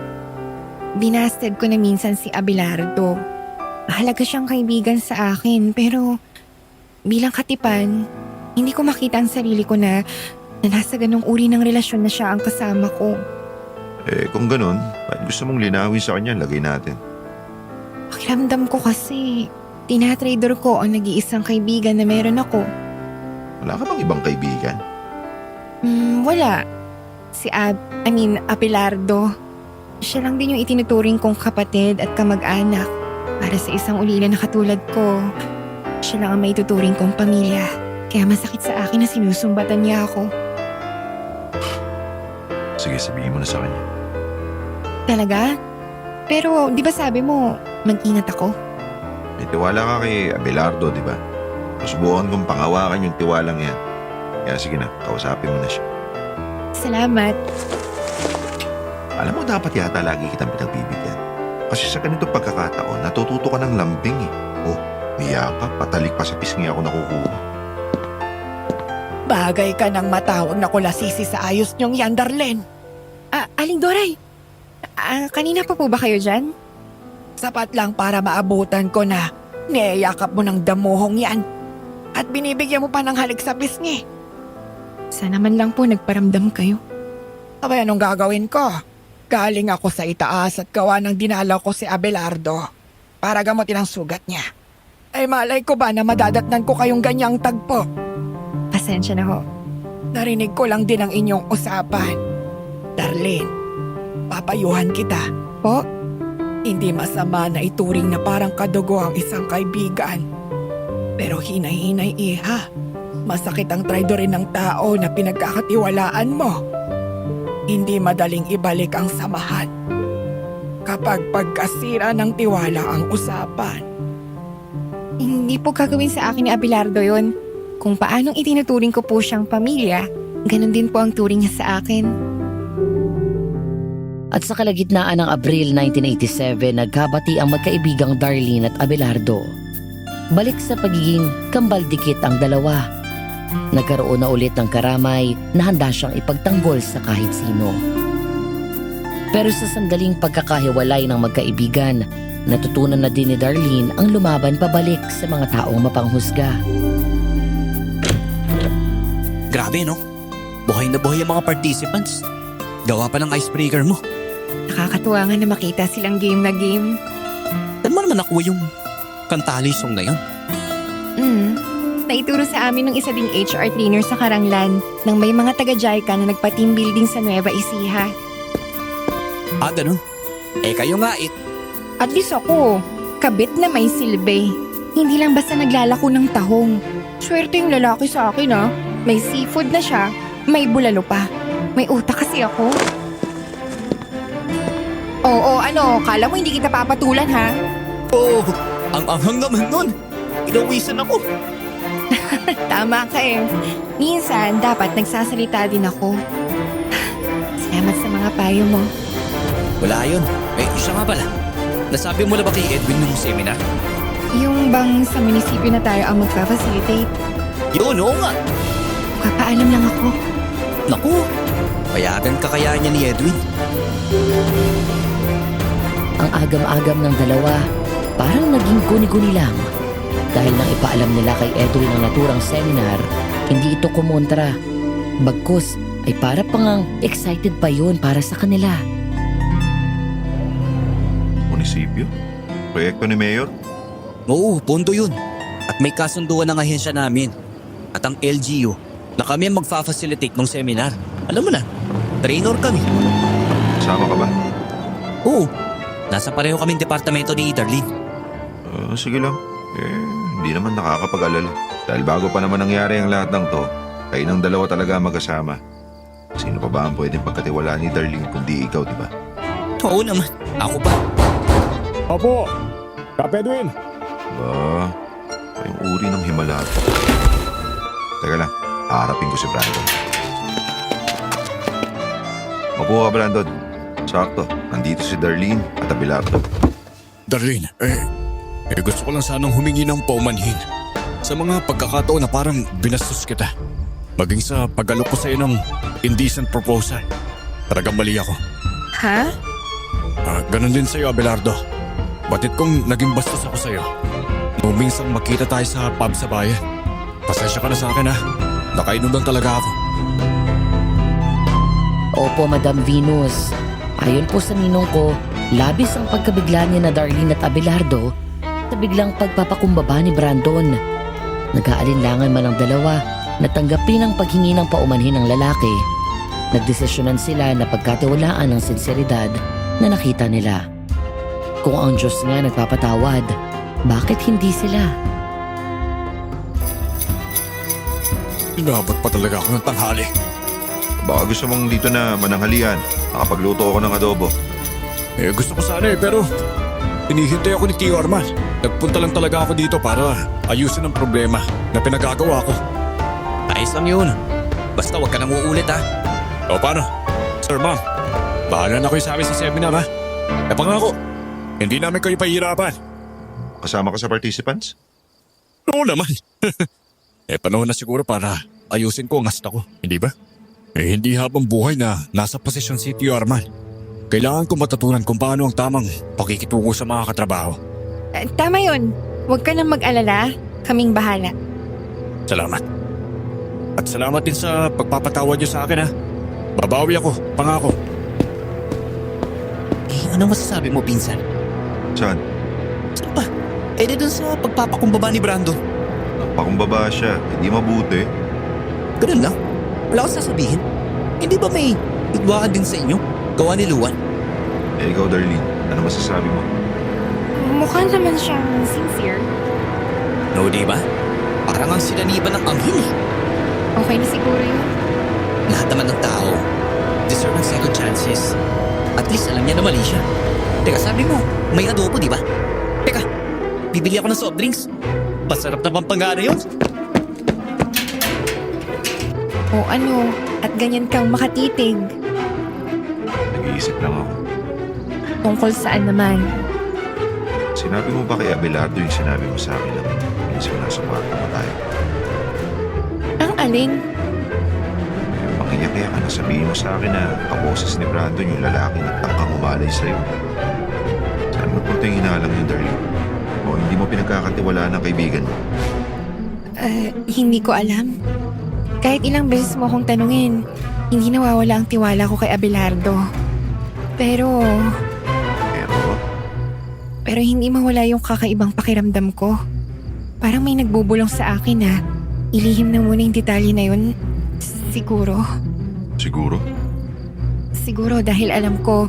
Speaker 2: Binasted ko na minsan si Abelardo. Mahalaga siyang kaibigan sa akin, pero bilang katipan, hindi ko makita ang sarili ko na nasa ganong uri ng relasyon na siya ang kasama ko.
Speaker 4: Kung ganun, bakit gusto mong linawin sa kanya, lagay natin.
Speaker 2: Pakiramdam ko kasi, tinatrader ko ang nag-iisang kaibigan na meron ako.
Speaker 4: Wala ka bang ibang kaibigan?
Speaker 2: Wala. Si Abelardo. Siya lang din yung itinuturing kong kapatid at kamag-anak. Para sa isang ulila na katulad ko, siya lang ang maituturing kong pamilya. Kaya masakit sa akin na sinusumbatan niya ako.
Speaker 4: Sige, sabihin mo na sa kanya.
Speaker 2: Talaga? Pero di ba sabi mo, mag-ingat ako?
Speaker 4: May tiwala ka kay Abelardo, di ba? Susubukan kong pangawakan yung tiwalang yan. Kaya sige na, kausapin mo na siya.
Speaker 2: Salamat.
Speaker 4: Alam mo, dapat yata lagi kitang pinagbibigyan. Kasi sa ganito pagkakataon, natututo ka ng lambing eh. Oh, niya pa, patalik pa sa pisngi ako nakukuha.
Speaker 5: Bagay ka ng matawag na kulasisi sa ayos niyong yan, Darlene.
Speaker 2: Aling Doray, kanina pa po ba kayo dyan?
Speaker 5: Sapat lang para maabutan ko na niyayakap mo ng damuhong yan. At binibigyan mo pa ng halik sa pisngi.
Speaker 2: Sana man lang po nagparamdam kayo.
Speaker 5: Abay, anong gagawin ko? Galing ako sa itaas at gawa ng dinalaw ko si Abelardo para gamutin ang sugat niya. Ay malay ko ba na madadatnan ko kayong ganyang tagpo?
Speaker 2: Pasensya na ho.
Speaker 5: Narinig ko lang din ang inyong usapan. Darlene, papayuhan kita.
Speaker 2: Po?
Speaker 5: Hindi masama na ituring na parang kadugo ang isang kaibigan. Pero hinay-hinay iha. Masakit ang traidorin ng tao na pinagkakatiwalaan mo. Hindi madaling ibalik ang samahan. kapag pagkasira ng tiwala ang usapan.
Speaker 2: Hindi po gagawin sa akin ni Abelardo yon. Kung paanong itinuturing ko po siyang pamilya, ganun din po ang turing niya sa akin.
Speaker 3: At sa kalagitnaan ng Abril 1987, nagkabati ang magkaibigang Darlene at Abelardo. Balik sa pagiging kambal-dikit ang dalawa. Nagkaroon na ulit ng karamay na handa siyang ipagtanggol sa kahit sino. Pero sa sandaling pagkakahiwalay ng magkaibigan, natutunan na din ni Darlene ang lumaban pabalik sa mga taong mapanghusga.
Speaker 1: Grabe, no? Buhay na buhay ang mga participants. Gawa pa ng icebreaker mo.
Speaker 2: Nakakatuwa nga na makita silang game na game.
Speaker 1: Saan mo naman nakuha yung kantali song na yun?
Speaker 2: Naituro sa amin ng isa ding HR trainer sa Karanglan nang may mga taga-JICA na nagpa-team building sa Nueva Ecija.
Speaker 1: Ah, ganun. Eh kayo nga
Speaker 2: At least ako, kabit na may silbi. Hindi lang basta naglalako ng tahong. Swerte yung lalaki sa akin ah. May seafood na siya, may bulalo pa. May utak kasi ako. Oo, ano, kala mo hindi kita papatulan ha?
Speaker 1: Oh, ang anghang naman nun. Inawisan ako.
Speaker 2: Tama ka eh. Minsan, dapat nagsasalita din ako. Salamat sa mga payo mo.
Speaker 1: Wala yun. Eh, siya nga pala. Nasabi mo na ba kay Edwin nung seminar?
Speaker 2: Yung bang sa munisipyo na tayo ang magpa-facilitate?
Speaker 1: Yun, oo nga.
Speaker 2: Kapaalam lang ako.
Speaker 1: Naku, payagan ka kaya niya ni Edwin.
Speaker 3: Ang agam-agam ng dalawa, parang naging guni-guni lang. Dahil nang ipaalam nila kay Edwin ang naturang seminar, hindi ito kumontra. Bagkus ay para pang excited pa yun para sa kanila.
Speaker 4: Munisipyo? Proyekto ni Mayor?
Speaker 1: Oo, pondo yun. At may kasunduan ng ahensya namin. At ang LGU na kami ang magfa-facilitate ng seminar. Alam mo na, trainer kami.
Speaker 4: Kasama ka ba?
Speaker 1: Oo, nasa pareho kaming departamento ni Darlene.
Speaker 4: Sige lang. Hindi naman nakakapag-alala. Dahil bago pa naman nangyari ang lahat ng to, kayo ng dalawa talaga magkasama. Sino pa ba ang pwedeng pagkatiwalaan ni Darlene kundi ikaw, di ba?
Speaker 1: Oo naman, ako pa.
Speaker 7: Opo! Kap Edwin!
Speaker 4: Ba, yung uri ng himala. Teka lang, haharapin ko si Brandon. Mabuha ka, Brandon. Sakto, nandito si Darlene at Abelardo.
Speaker 1: Darlene, gusto ko lang sanang humingi ng paumanhin sa mga pagkakataon na parang binastos kita. Maging sa pag-alok ko sa'yo ng indecent proposal. Talagang mali ako.
Speaker 2: Ha?
Speaker 1: Ganon din sa'yo, Abelardo. Batit kong naging bastos ako sa'yo. Nung minsan magkita tayo sa pub sa bayan. Pasensya ka na sa akin ha. Nakainom lang talaga ako.
Speaker 3: Opo, Madam Venus. Ayon po sa ninong ko, labis ang pagkabigla niya na Darlene at Abelardo sa biglang pagpapakumbaba ni Brandon. Nag-aalinlangan man ang dalawa na tanggapin ang paghingi ng paumanhin ng lalaki. Nagdesisyonan sila na pagkatiwalaan ang sinseridad na nakita nila. Kung ang Diyos nga nagpapatawad, bakit hindi sila?
Speaker 1: Inabot pa talaga ako ng tanghali.
Speaker 4: Baka gusto mong dito na mananghalian. Nakapagluto ako ng adobo.
Speaker 1: Gusto ko sana pero hinihintay ako ni Tio Arman. Nagpunta lang talaga ako dito para ayusin ang problema na pinagagawa ko. Ayos lang yun. Basta wag ka nang uulit ha. O paano? Sir, ma'am, bahala na kayo sa amin sa seminar ha. Pangako, hindi namin kayo pahihirapan.
Speaker 4: Kasama ka sa participants?
Speaker 1: Oo naman. Panahon na siguro para ayusin ko ang asta ko, hindi ba? Hindi habang buhay na nasa posisyon si Tio Arman. Kailangan ko matutunan kung paano ang tamang pakikitungo sa mga katrabaho.
Speaker 2: Tama yun. Huwag ka nang mag-alala. Kaming bahala.
Speaker 1: Salamat. At salamat din sa pagpapatawad niyo sa akin ha. Babawi ako, pangako. Ano masasabi mo, pinsan?
Speaker 4: Saan?
Speaker 1: Saan pa? Di dun sa pagpapakumbaba ni Brandon.
Speaker 4: Pakumbaba siya, hindi mabuti.
Speaker 1: Ganun lang. Wala akong sasabihin. Hindi ba may hidwaan din sa inyo? Gawa ni Luan.
Speaker 4: Ikaw, Darlene, ano masasabi mo?
Speaker 2: Mukha naman siyang sincere.
Speaker 1: No, di ba? Parang ang sinaniban ng anghel eh.
Speaker 2: Okay na siguro yun.
Speaker 1: Lahat naman ng tao deserve ng second chances. At least alam niya na mali siya.
Speaker 10: Teka, sabi mo, may adobo, di ba? Teka, bibili ako ng soft drinks. Masarap na pampangana yun.
Speaker 2: O ano, at ganyan kang makatitig.
Speaker 4: Nag-iisip lang ako.
Speaker 2: Tungkol saan naman?
Speaker 4: Sinabi mo ba kay Abelardo yung sinabi mo sa akin lang minsan nasa kwarto mo tayo?
Speaker 2: Ang alin?
Speaker 4: Makiyak-iyak ka na sabihin mo sa akin na kaboses ni Brandon yung lalaki na tangkang umalay sa'yo. Saan mo punta yung hinalang yung Darlene? O hindi mo pinagkakatiwalaan ng kaibigan mo?
Speaker 2: Hindi ko alam. Kahit ilang beses mo akong tanungin, hindi nawawala ang tiwala ko kay Abelardo. Pero hindi mawala yung kakaibang pakiramdam ko. Parang may nagbubulong sa akin na ilihim na muna yung detalye na yun. Siguro.
Speaker 4: Siguro?
Speaker 2: Siguro dahil alam ko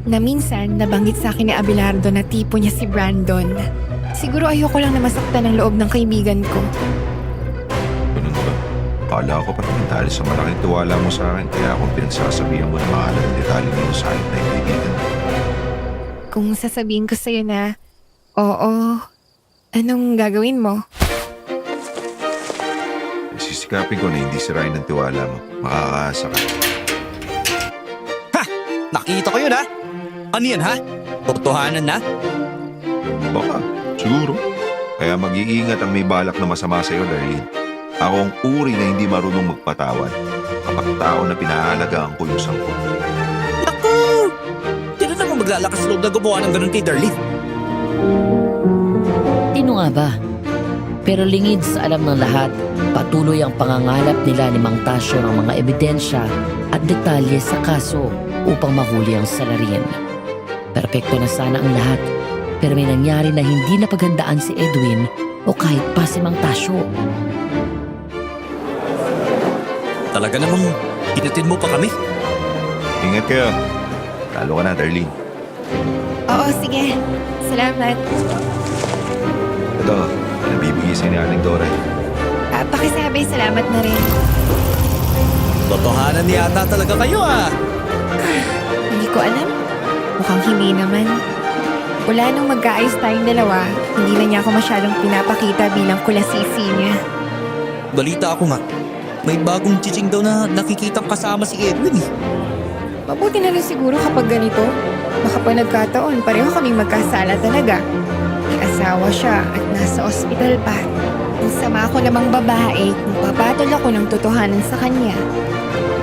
Speaker 2: na minsan nabanggit sa akin ni Abelardo na tipo niya si Brandon. Siguro ayoko lang na masaktan ang loob ng kaibigan ko.
Speaker 4: Ganun ba? Kala ko pa naman dahil sa malaking tiwala mo sa akin kaya akong pinagsasabihan mo na mahalagang detalye mo sa akin na kaibigan.
Speaker 2: Kung sasabihin ko sa'yo na, oo, anong gagawin mo?
Speaker 4: Sisikapin ko na hindi sirain ng tiwala mo. Makakaasa ka.
Speaker 10: Nakita ko yun, ha? Ano yan, ha? Totohanan na?
Speaker 4: Baka, siguro. Kaya mag-iingat ang may balak na masama sa'yo, Darlene. Ako ang uri na hindi marunong magpatawad kapag tao na pinahaalagaan ko yung sangkot.
Speaker 10: Naku! Sino naman maglalakas loob na gumawa ng ganun kay Darlene?
Speaker 3: Sino nga ba? Pero lingid sa alam ng lahat, patuloy ang pangangalap nila ni Mang Tasyo ng mga ebidensya at detalye sa kaso upang mahuli ang salarin. Perpekto na sana ang lahat, pero may nangyari na hindi napaghandaan si Edwin o kahit pa si Mang Tasyo.
Speaker 10: Talaga namang inutin mo pa kami?
Speaker 4: Ingat kayo. Talo ka na, Darlene.
Speaker 2: Oo, sige. Salamat.
Speaker 4: Ito, nabibigay sa'yo ni Aling Dora.
Speaker 2: Pakisabi, salamat na rin.
Speaker 10: Totohanan yata talaga kayo, ha?
Speaker 2: Hindi ko alam. Mukhang hindi naman. Wala nung magkaayos tayong dalawa, hindi na niya ako masyadong pinapakita bilang kulasisi niya.
Speaker 10: Balita ako nga. May bagong chiching daw na nakikitang kasama si Edwin, eh.
Speaker 2: Mabuti na rin siguro kapag ganito. Baka pa nagkataon, pareho kaming magkasala talaga. May asawa siya at nasa ospital pa. Ang sama ko namang babae kung papatol ako ng totohanan sa kanya.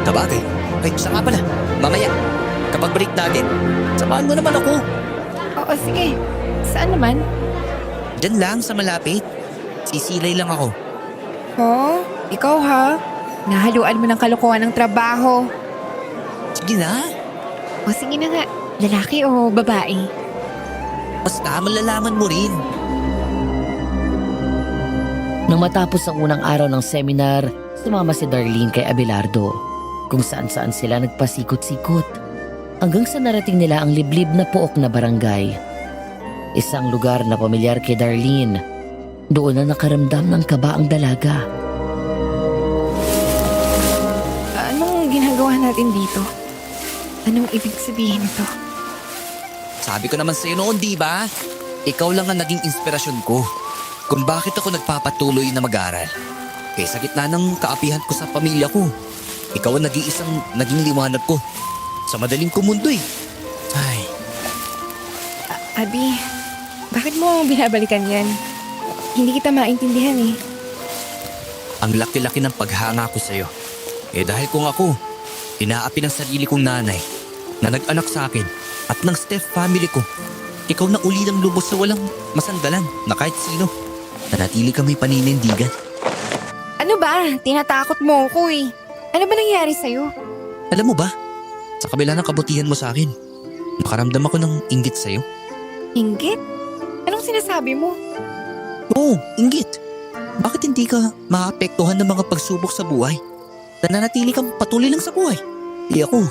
Speaker 10: Sabagay. Ay, isa nga pala. Mamaya, kapag break natin, samahan mo naman ako.
Speaker 2: Oo, sige. Saan naman?
Speaker 10: Diyan lang sa malapit. Sisilay lang ako.
Speaker 2: Oh, ikaw ha? Nahaluan mo ng kalokohan ng trabaho.
Speaker 10: Sige na.
Speaker 2: O sige na nga, lalaki o babae?
Speaker 10: Basta malalaman mo rin.
Speaker 3: Nang matapos ang unang araw ng seminar, sumama si Darlene kay Abelardo, kung saan-saan sila nagpasikot-sikot. Hanggang sa narating nila ang liblib na pook na barangay. Isang lugar na pamilyar kay Darlene. Doon na nakaramdam ng kaba ang dalaga.
Speaker 2: Anong ginagawa natin dito? Anong ibig sabihin ito?
Speaker 10: Sabi ko naman sa'yo noon, di ba? Ikaw lang ang naging inspirasyon ko kung bakit ako nagpapatuloy na mag-aral. Kaya sa gitna ng kaapihan ko sa pamilya ko, ikaw ang nag-iisang naging liwanag ko sa madaling kumundo, eh. Ay,
Speaker 2: Abi, bakit mo binabalikan yan? Hindi kita maintindihan eh.
Speaker 10: ang laki-laki ng paghanga ko sa'yo. Eh dahil kung ako, inaapi ng sarili kong nanay na nag-anak sa akin at ng Steph family ko, ikaw na uli ng lubos sa walang masandalan na kahit sino. Nanatili kami paninindigan.
Speaker 2: Ano ba? Tinatakot mo ko eh. Ano ba nangyari sa'yo?
Speaker 10: Alam mo ba, sa kabila ng kabutihan mo sa akin, nakaramdam ako ng inggit sa'yo.
Speaker 2: Inggit? Anong sinasabi mo?
Speaker 10: Oo, inggit. Bakit hindi ka maapektuhan ng mga pagsubok sa buhay? Nananatili kang patuloy lang sa buhay. Di ako.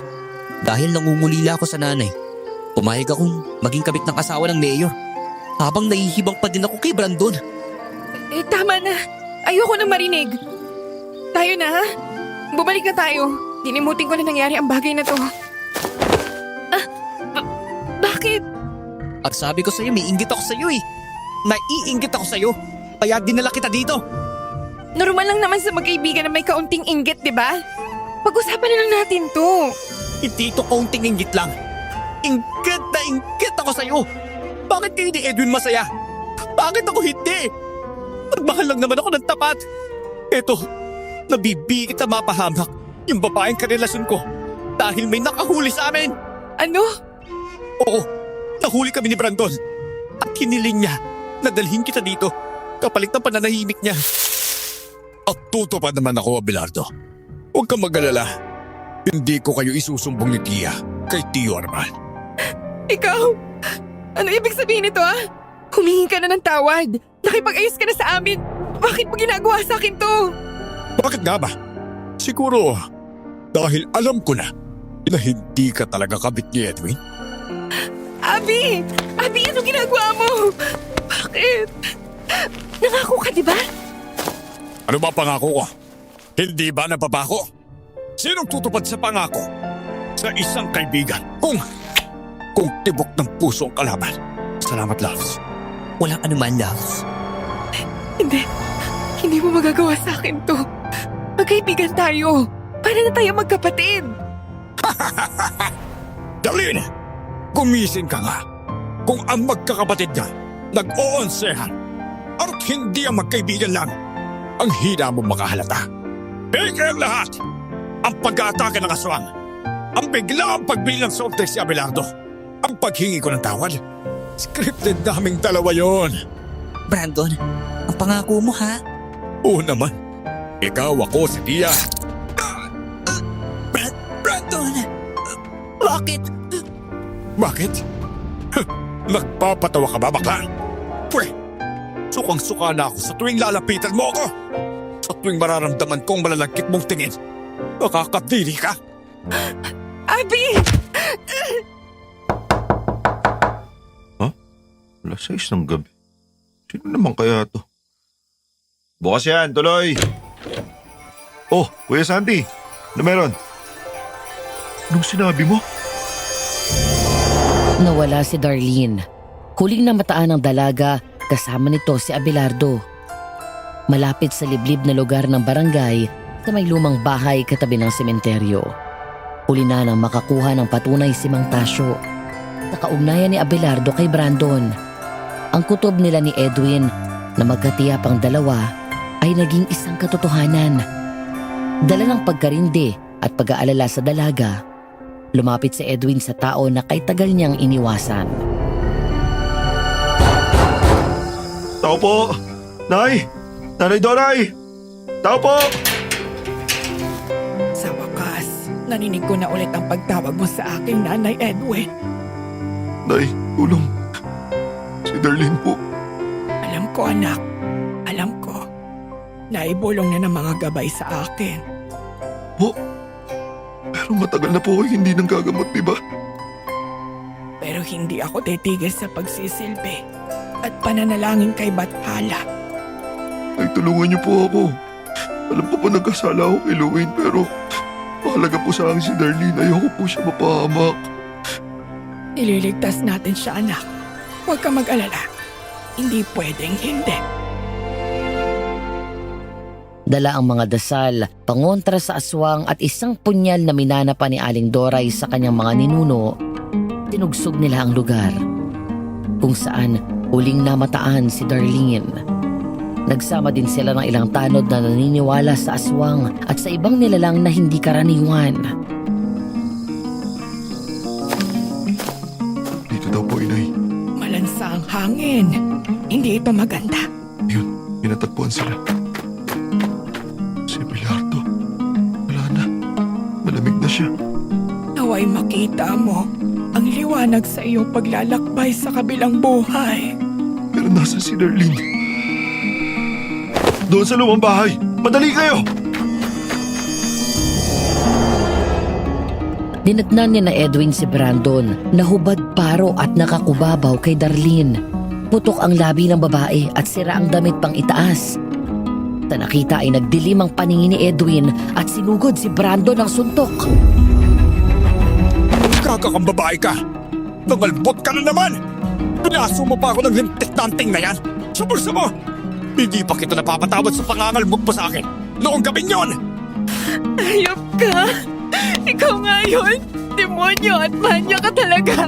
Speaker 10: Dahil nangungulila ako sa nanay, pumayag akong maging kabit ng asawa ng mayor. Habang nahihibang pa din ako kay Brandon.
Speaker 2: Tama na. Ayoko na marinig. Tayo na ha? Bumalik na tayo. Dinimutin ko na nangyari ang bagay na to. Bakit?
Speaker 10: Ang sabi ko sa'yo, may inggit ako sa'yo eh. Naiinggit ako sa'yo. Kaya dinala kita dito.
Speaker 2: Normal lang naman sa magkaibigan na may kaunting inggit, di ba? Pag-usapan na lang natin to.
Speaker 10: Hindi ito kaunting inggit lang. Inggit na inggit ako sa'yo. Bakit kayo ni Edwin masaya? Bakit ako hindi? Nagmahal lang naman ako ng tapat. Eto, nabibigit na mapahamak yung babaeng karelasyon ko dahil may nakahuli sa amin.
Speaker 2: Ano?
Speaker 10: Oo, nahuli kami ni Brandon. At hiniling niya na dalhin kita dito kapalit ng pananahimik niya.
Speaker 1: At tutupad naman ako, Abelardo. Huwag kang mag-alala. Hindi ko kayo isusumbong ni Tia kay Tio Arman.
Speaker 2: Ikaw? Ano ibig sabihin nito, ah? Humingi ka na ng tawad. Nakipag-ayos ka na sa amin. Bakit mo ginagawa sa akin to?
Speaker 1: Bakit nga ba? Siguro dahil alam ko na hindi ka talaga kabit ni Edwin.
Speaker 2: Abby! Abby, ano ginagawa mo? Bakit? Nangako ka, di ba?
Speaker 1: Ano ba pangako ko? Hindi ba napapako? Sinong tutupad sa pangako? Sa isang kaibigan. Kung tibok ng puso ang kalaban. Salamat, Loves.
Speaker 10: Walang anuman, Loves.
Speaker 2: Hindi mo magagawa sa akin to. Magkaibigan tayo. Para na tayo magkapatid.
Speaker 1: Darlene, gumising ka nga. Kung ang magkakapatid ka, nag-oonsehan, at hindi ang magkaibigan lang, ang hina mo makahalata. Bigay ang lahat! Ang pag-aatake ng aswang, ang biglaang pagbili ng soft drinks si Abelardo, ang paghingi ko ng tawad. Scripted naming dalawa yon.
Speaker 10: Brandon, ang pangako mo ha?
Speaker 1: Oo naman. Ikaw, ako, si Tia.
Speaker 10: Brandon! Bakit?
Speaker 1: Bakit? Nagpapatawa ka ba, bakla? Pwe, sukang-suka na ako sa tuwing lalapitan mo ako. Sa tuwing mararamdaman kong malalagkit mong tingin. Nakakadiri ka.
Speaker 2: Abby!
Speaker 4: Alas 6 ng gabi. Sino naman kaya to? Bukas yan, tuloy! Oh, Kuya Santi, ano meron? Anong sinabi mo?
Speaker 3: Nawala si Darlene. Huling namataan ng dalaga, kasama nito si Abelardo. Malapit sa liblib na lugar ng barangay sa may lumang bahay katabi ng sementeryo. Huli na nang makakuha ng patunay si Mang Tasyo sa kaugnayan ni Abelardo kay Brandon. Ang kutob nila ni Edwin na magkatiyapang dalawa ay naging isang katotohanan. Dala ng pagkarindi at pag-aalala sa dalaga, lumapit si Edwin sa tao na kay tagal niyang iniwasan.
Speaker 4: Tao po! Nay! Nanay Doray! Tao po!
Speaker 5: Sa wakas, naninig ko na ulit ang pagtawag mo sa aking Nanay Edwin.
Speaker 4: Nay, tulong. Si Darlene po.
Speaker 5: Alam ko, anak. Alam ko. Naibulong na ng mga gabay sa akin.
Speaker 4: Po? Pero matagal na po ako hindi nang gagamot, di ba?
Speaker 5: Pero hindi ako titigil sa pagsisilbi at pananalangin kay Bathala.
Speaker 4: Ay, tulungan niyo po ako. Alam ko po nagkasala ako kay Luwin, pero mahalaga po sa akin si Darlene. Ayoko po siya mapahamak.
Speaker 5: Ililigtas natin siya, anak. Huwag ka mag-alala. Hindi pwedeng hindi.
Speaker 3: Dala ang mga dasal, pangontra sa aswang at isang punyal na minana pa ni Aling Doray sa kanyang mga ninuno, tinugsog nila ang lugar kung saan huling namataan si Darlene. Nagsama din sila ng ilang tanod na naniniwala sa aswang at sa ibang nilalang na hindi karaniwan.
Speaker 4: Dito daw po, inay.
Speaker 5: Malansa ang hangin. Hindi ito maganda.
Speaker 4: Yun, pinatagpuan sila. Si Abelardo. Wala na. Malamig na siya.
Speaker 5: Naway makita mo ang liwanag sa iyong paglalakbay sa kabilang buhay.
Speaker 4: Pero nasa si Darlene? Doon sa lumang bahay. Madali kayo!
Speaker 3: Dinatnan ni na Edwin si Brandon na hubad paro at nakakubabaw kay Darlene. Putok ang labi ng babae at sira ang damit pang itaas. Sa nakita ay nagdilim ang paningin ni Edwin at sinugod si Brandon ng suntok.
Speaker 1: Kakakang babae ka! Nangalbot ka na naman! Pinaso mo pa ako ng lintik-tanting na yan. Sa bulsa mo! Hindi pa kita napapatawad sa pangangalmot mo sa akin. Noong gabing yon!
Speaker 2: Ayop ka! Ikaw nga yun! Demonyo at manya ka talaga!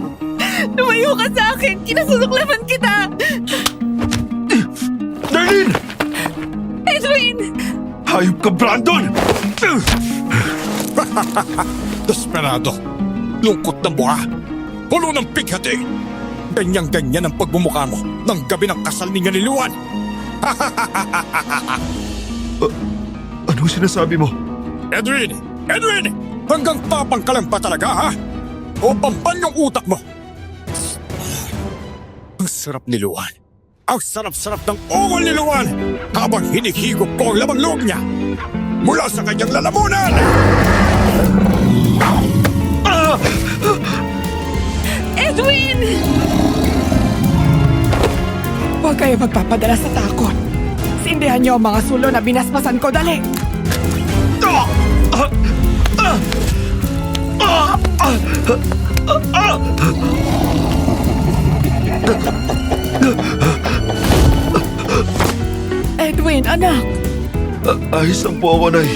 Speaker 2: Lumayo ka sa akin! Kinasusuklaman kita!
Speaker 8: Darlene!
Speaker 2: Edwin!
Speaker 8: Hayop ka, Brandon!
Speaker 1: Desperado. Lungkot ng buha. Pulo ng pighati. Ganyan-ganyan ang pagmumukha mo ng gabi ng kasal ninyo ni Luan.
Speaker 4: Anong sinasabi mo?
Speaker 1: Edwin! Edwin! Hanggang tapang ka lang ba talaga, ha? O pampan yung utak mo? Ang sarap ni Luan. Ang sarap-sarap ng ungol ni Luan habang hinihigop ko ang lamang loob niya mula sa kanyang lalamunan!
Speaker 2: Edwin!
Speaker 5: Huwag kayo magpapadala sa takot. Sindihan niyo ang mga sulo na binasbasan ko, dali! Edwin, anak!
Speaker 4: Ayos lang po ako, Nay.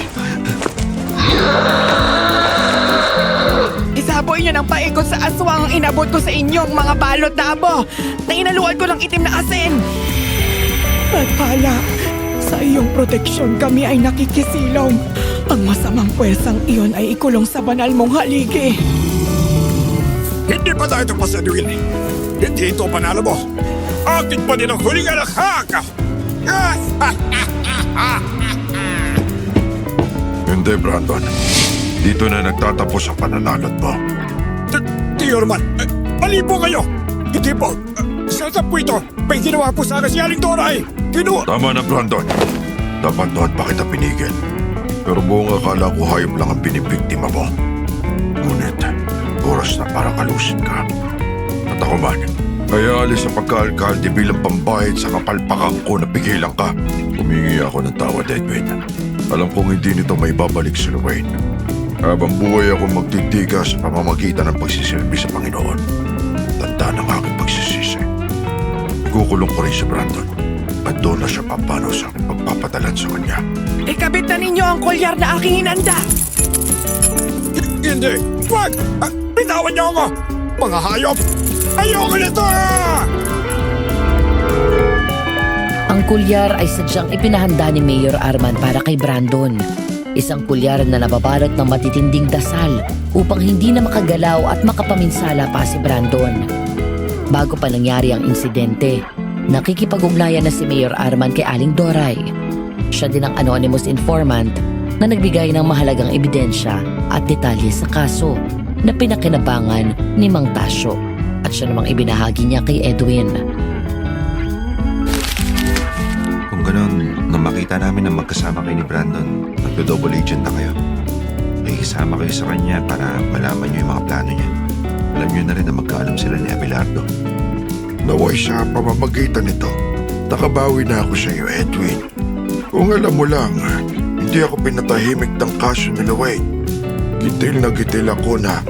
Speaker 5: Isaboy niyo ng paikot sa aswang ang inabot ko sa inyong mga balot na abo na inaluan ko ng itim na asin. Pagpala, sa iyong proteksyon kami ay nakikisilong. Ang masamang pwersang iyon ay ikulong sa banal mong haligi.
Speaker 1: Hindi pa tayo tapos, Edwin. Hindi ito panalo mo. Akin pa din ang huling anak, ha?
Speaker 6: Hindi, Brandon. Dito na nagtatapos ang pananalot mo.
Speaker 1: Tiyo naman, mali po kayo. Hindi po. Sa po ito, may ginawa po sana si Aling Doray.
Speaker 6: Tama na, Brandon. Dapat noon pa kita pinigil. Pero buong akala ko hayop lang ang binibiktima mo. Ngunit, oras na para kalusin ka. At ako man, kaya alis sa pagka-alkalde bilang pambayad sa kapalpakan ko na pigilan ka. Humingi ako ng tawad, Edwin. Alam kong hindi nito may babalik si Lorraine. Habang buhay ako magtitiga sa pamamagitan ng pagsisilbi sa Panginoon. Tanda ng aking pagsisisi. Ikukulong ko rin si Brandon. At doon na siya papanaw sa aking pagpapadalan sa kanya.
Speaker 5: Ikabit na ninyo ang kolyar na aking hinanda.
Speaker 1: Hindi! Wag! Bitawan niyo ako! Mga hayop! Ayoko nito!
Speaker 3: Ang kulyar ay sadyang ipinahanda ni Mayor Arman para kay Brandon. Isang kulyar na nababalot ng matitinding dasal upang hindi na makagalaw at makapaminsala pa si Brandon. Bago pa nangyari ang insidente, nakikipag-ugnayan na si Mayor Arman kay Aling Doray. Siya din ang anonymous informant na nagbigay ng mahalagang ebidensya at detalye sa kaso na pinakinabangan ni Mang Tasyo at siya namang ibinahagi niya kay Edwin.
Speaker 4: Kung gano'n, nung makita namin na magkasama kayo ni Brandon, magdo-double agent na kayo. Nakikisama kayo sa kanya para malaman niyo yung mga plano niya. Alam niyo na rin na magkaalam sila ni Abelardo.
Speaker 8: Naway sa pamamagitan nito, nakabawi na ako sa iyo, Edwin. Kung alam mo lang, hindi ako pinatahimik ng kaso ni Lorraine. Gitil na gitil ako na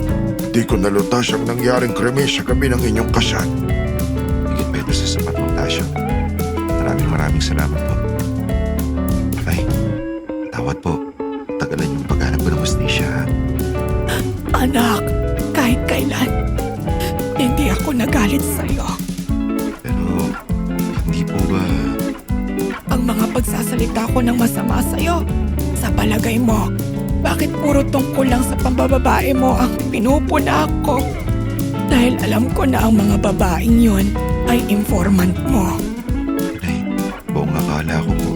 Speaker 8: di ko nalutas ang nangyaring krimen sa gabi ng inyong kasal.
Speaker 4: Higit pa ito sa sapat mong Tasyo. Maraming salamat po. Ay, tawad po. Tagalan yung paghanap ko ng hustisya.
Speaker 5: Anak, kahit kailan, hindi ako nagalit sa'yo.
Speaker 4: Pero, hindi po ba...
Speaker 5: Ang mga pagsasalita ko ng masama sa'yo, sa palagay mo, bakit puro tungkol lang sa pambababae mo ang pinupuna ko? Dahil alam ko na ang mga babaeng yun ay informant mo.
Speaker 4: Nay, buong akala ko po.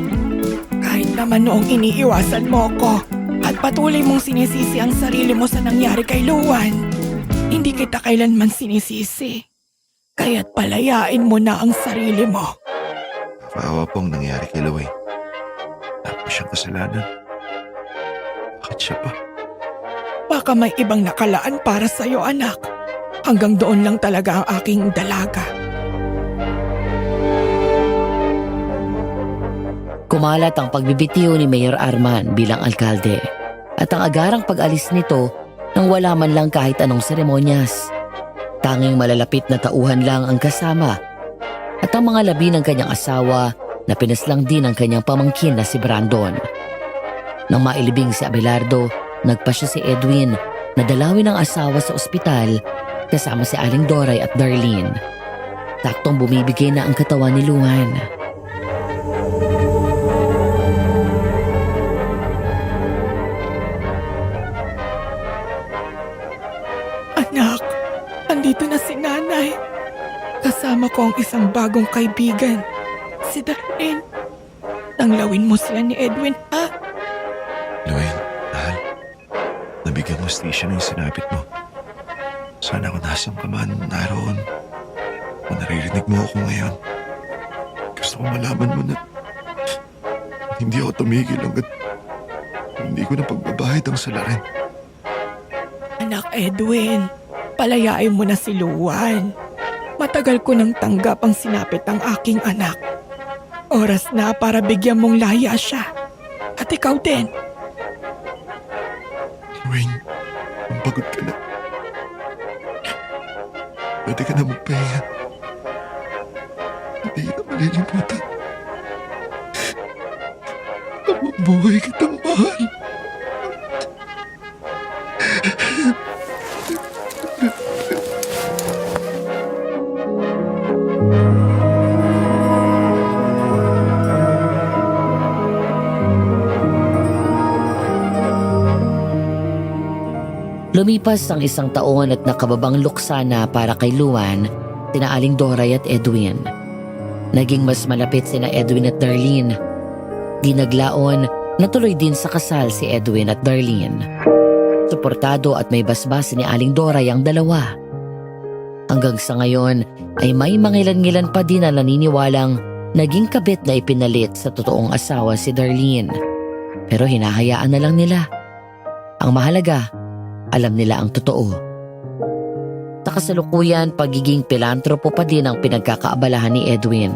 Speaker 5: Kahit naman noong iniiwasan mo ko at patuloy mong sinisisi ang sarili mo sa nangyari kay Luan, hindi kita kailanman sinisisi. Kaya't palayain mo na ang sarili mo.
Speaker 4: Maawa po ang nangyari kay Lorraine. Wala po siyang kasalanan. Bakit siya pa?
Speaker 5: Baka may ibang nakalaan para sa'yo, anak. Hanggang doon lang talaga ang aking dalaga.
Speaker 3: Kumalat ang pagbibitiw ni Mayor Arman bilang alkalde at ang agarang pag-alis nito nang wala man lang kahit anong seremonyas. Tanging malalapit na tauhan lang ang kasama at ang mga labi ng kanyang asawa na pinaslang din ang kanyang pamangkin na si Brandon. Nang mailibing si Abelardo, nagpasya si Edwin na dalawin ang asawa sa ospital kasama si Aling Doray at Darlene. Saktong bumibigay na ang katawan ni Luan.
Speaker 5: Anak, andito na si nanay. Kasama ko ang isang bagong kaibigan, si Darlene. Tanglawin mo sila ni Edwin, ha?
Speaker 8: Luwain, mahal. Nabigyan mo station yung sinapit mo. Sana kung nasan ka man naroon, kung naririnig mo ako ngayon, gusto ko malaman mo na hindi ako tumigil hanggat hindi ko na pagbabahid ang salarin.
Speaker 5: Anak Edwin, palayain mo na si Luan. Matagal ko nang tanggap ang sinapit ng aking anak. Oras na para bigyan mong laya siya. At ikaw din.
Speaker 8: Luwain, pagod ka na. Pwede ka na magpahinga. Hindi kita malilimutan. Habang buhay kitang mahal.
Speaker 3: Lumipas ang isang taon at nakababang luksa na para kay Luan, sina Aling Doray at Edwin. Naging mas malapit sina Edwin at Darlene. Di naglaon, natuloy din sa kasal si Edwin at Darlene. Suportado at may basbas ni Aling Doray ang dalawa. Hanggang sa ngayon ay may mangilan-ngilan pa din na naniniwalang naging kabit na ipinalit sa totoong asawa si Darlene. Pero hinahayaan na lang nila. Ang mahalaga, alam nila ang totoo. Sa kasalukuyan, pagiging pilantropo pa din ang pinagkakaabalahan ni Edwin,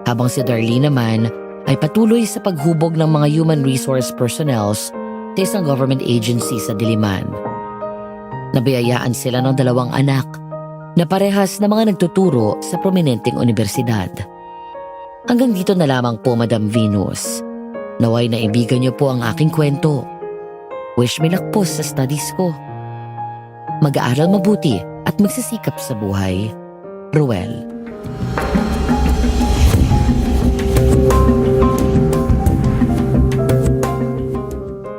Speaker 3: habang si Darlene naman ay patuloy sa paghubog ng mga human resource personnels sa isang government agency sa Diliman. Nabiyayaan sila ng dalawang anak na parehas na mga nagtuturo sa prominenteng universidad. Hanggang dito na lamang po, Madam Venus. Naway naibigan niyo po ang aking kwento. Wish me luck po sa studies ko. Mag-aaral mabuti at magsisikap sa buhay. Ruel.